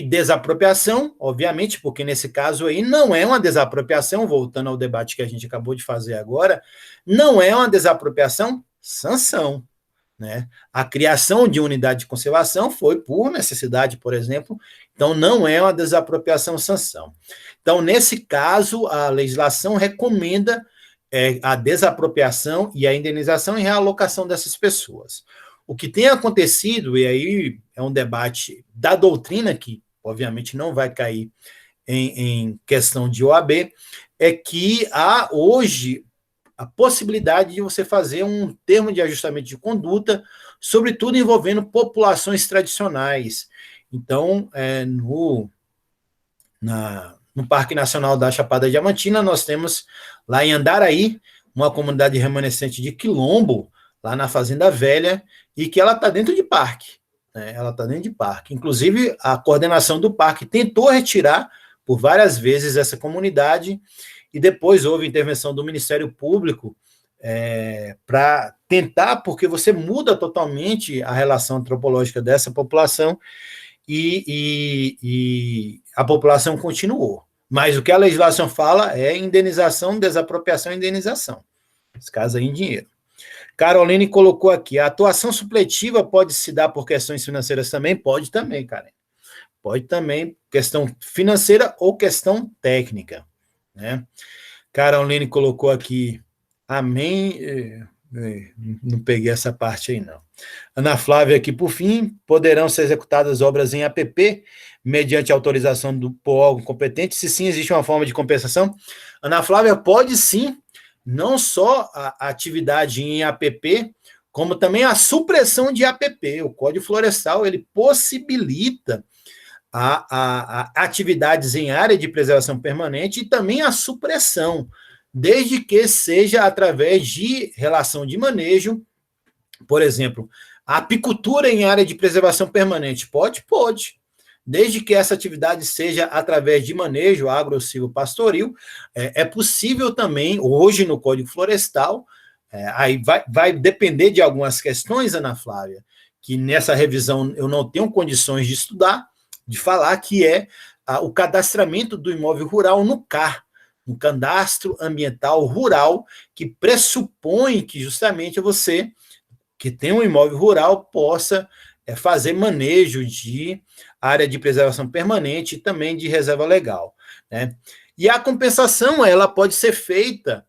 desapropriação, obviamente, porque nesse caso aí não é uma desapropriação, voltando ao debate que a gente acabou de fazer agora, não é uma desapropriação, sanção. Né? A criação de unidade de conservação foi por necessidade, por exemplo, então não é uma desapropriação sanção. Então, nesse caso, a legislação recomenda é a desapropriação e a indenização e realocação dessas pessoas. O que tem acontecido, e aí é um debate da doutrina, que obviamente não vai cair em questão de OAB, é que há hoje a possibilidade de você fazer um termo de ajustamento de conduta, sobretudo envolvendo populações tradicionais. Então, no Parque Nacional da Chapada Diamantina, nós temos lá em Andaraí, uma comunidade remanescente de quilombo, lá na Fazenda Velha, e que ela está dentro de parque. Né? Ela está dentro de parque. Inclusive, a coordenação do parque tentou retirar por várias vezes essa comunidade, e depois houve intervenção do Ministério Público para tentar, porque você muda totalmente a relação antropológica dessa população, e a população continuou. Mas o que a legislação fala é indenização, desapropriação e indenização. Esse caso aí em dinheiro. Caroline colocou aqui, a atuação supletiva pode se dar por questões financeiras também? Pode também, Karen. Pode também, questão financeira ou questão técnica. Né? Caroline colocou aqui, amém. Não peguei essa parte aí, não. Ana Flávia aqui, por fim, poderão ser executadas obras em APP mediante autorização do órgão competente? Se sim, existe uma forma de compensação? Ana Flávia, pode sim, não só a atividade em APP, como também a supressão de APP. O Código Florestal, ele possibilita a atividades em área de preservação permanente e também a supressão, desde que seja através de relação de manejo. Por exemplo, a apicultura em área de preservação permanente, pode, desde que essa atividade seja através de manejo agro-silvopastoril, é possível também, hoje no Código Florestal, aí vai depender de algumas questões, Ana Flávia, que nessa revisão eu não tenho condições de estudar, de falar, que é o cadastramento do imóvel rural no CAR, no Cadastro Ambiental Rural, que pressupõe que justamente você, que tem um imóvel rural, possa fazer manejo de área de preservação permanente e também de reserva legal. Né? E a compensação, ela pode ser feita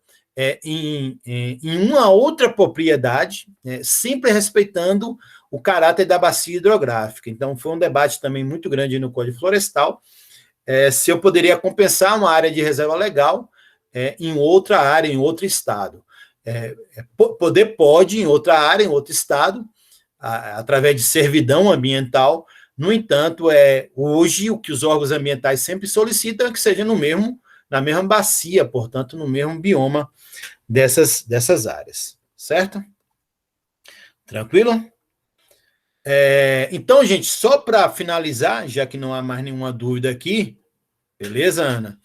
em uma outra propriedade, sempre respeitando o caráter da bacia hidrográfica. Então, foi um debate também muito grande no Código Florestal, se eu poderia compensar uma área de reserva legal em outra área, em outro estado. Pode, em outra área, em outro estado, através de servidão ambiental. No entanto, hoje o que os órgãos ambientais sempre solicitam é que seja na mesma bacia, portanto, no mesmo bioma dessas áreas. Certo? Tranquilo? Então, gente, só para finalizar, já que não há mais nenhuma dúvida aqui, beleza, Ana?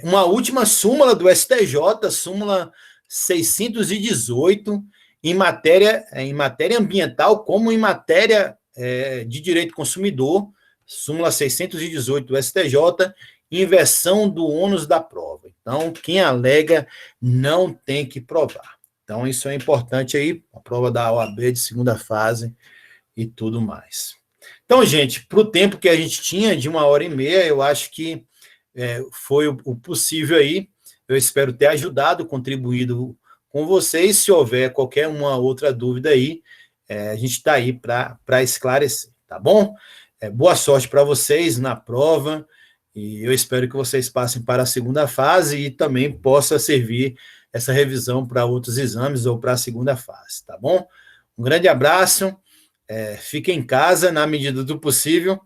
Uma última súmula do STJ, súmula 618, em matéria ambiental, como em matéria de direito consumidor, súmula 618 do STJ, inversão do ônus da prova. Então, quem alega não tem que provar. Então, isso é importante aí, a prova da OAB de segunda fase e tudo mais. Então, gente, para o tempo que a gente tinha, de 1h30, eu acho que foi o possível aí. Eu espero ter ajudado, contribuído com vocês. Se houver qualquer uma outra dúvida aí, a gente está aí para esclarecer, tá bom? Boa sorte para vocês na prova, e eu espero que vocês passem para a segunda fase e também possa servir essa revisão para outros exames ou para a segunda fase, tá bom? Um grande abraço, fiquem em casa na medida do possível.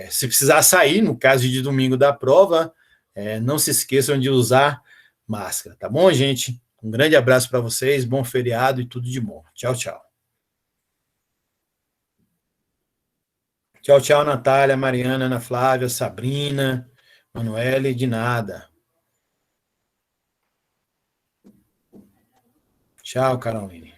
Se precisar sair, no caso de domingo da prova, não se esqueçam de usar máscara, tá bom, gente? Um grande abraço para vocês, bom feriado e tudo de bom. Tchau, tchau. Tchau, tchau, Natália, Mariana, Ana Flávia, Sabrina, Manuele, de nada. Tchau, Caroline.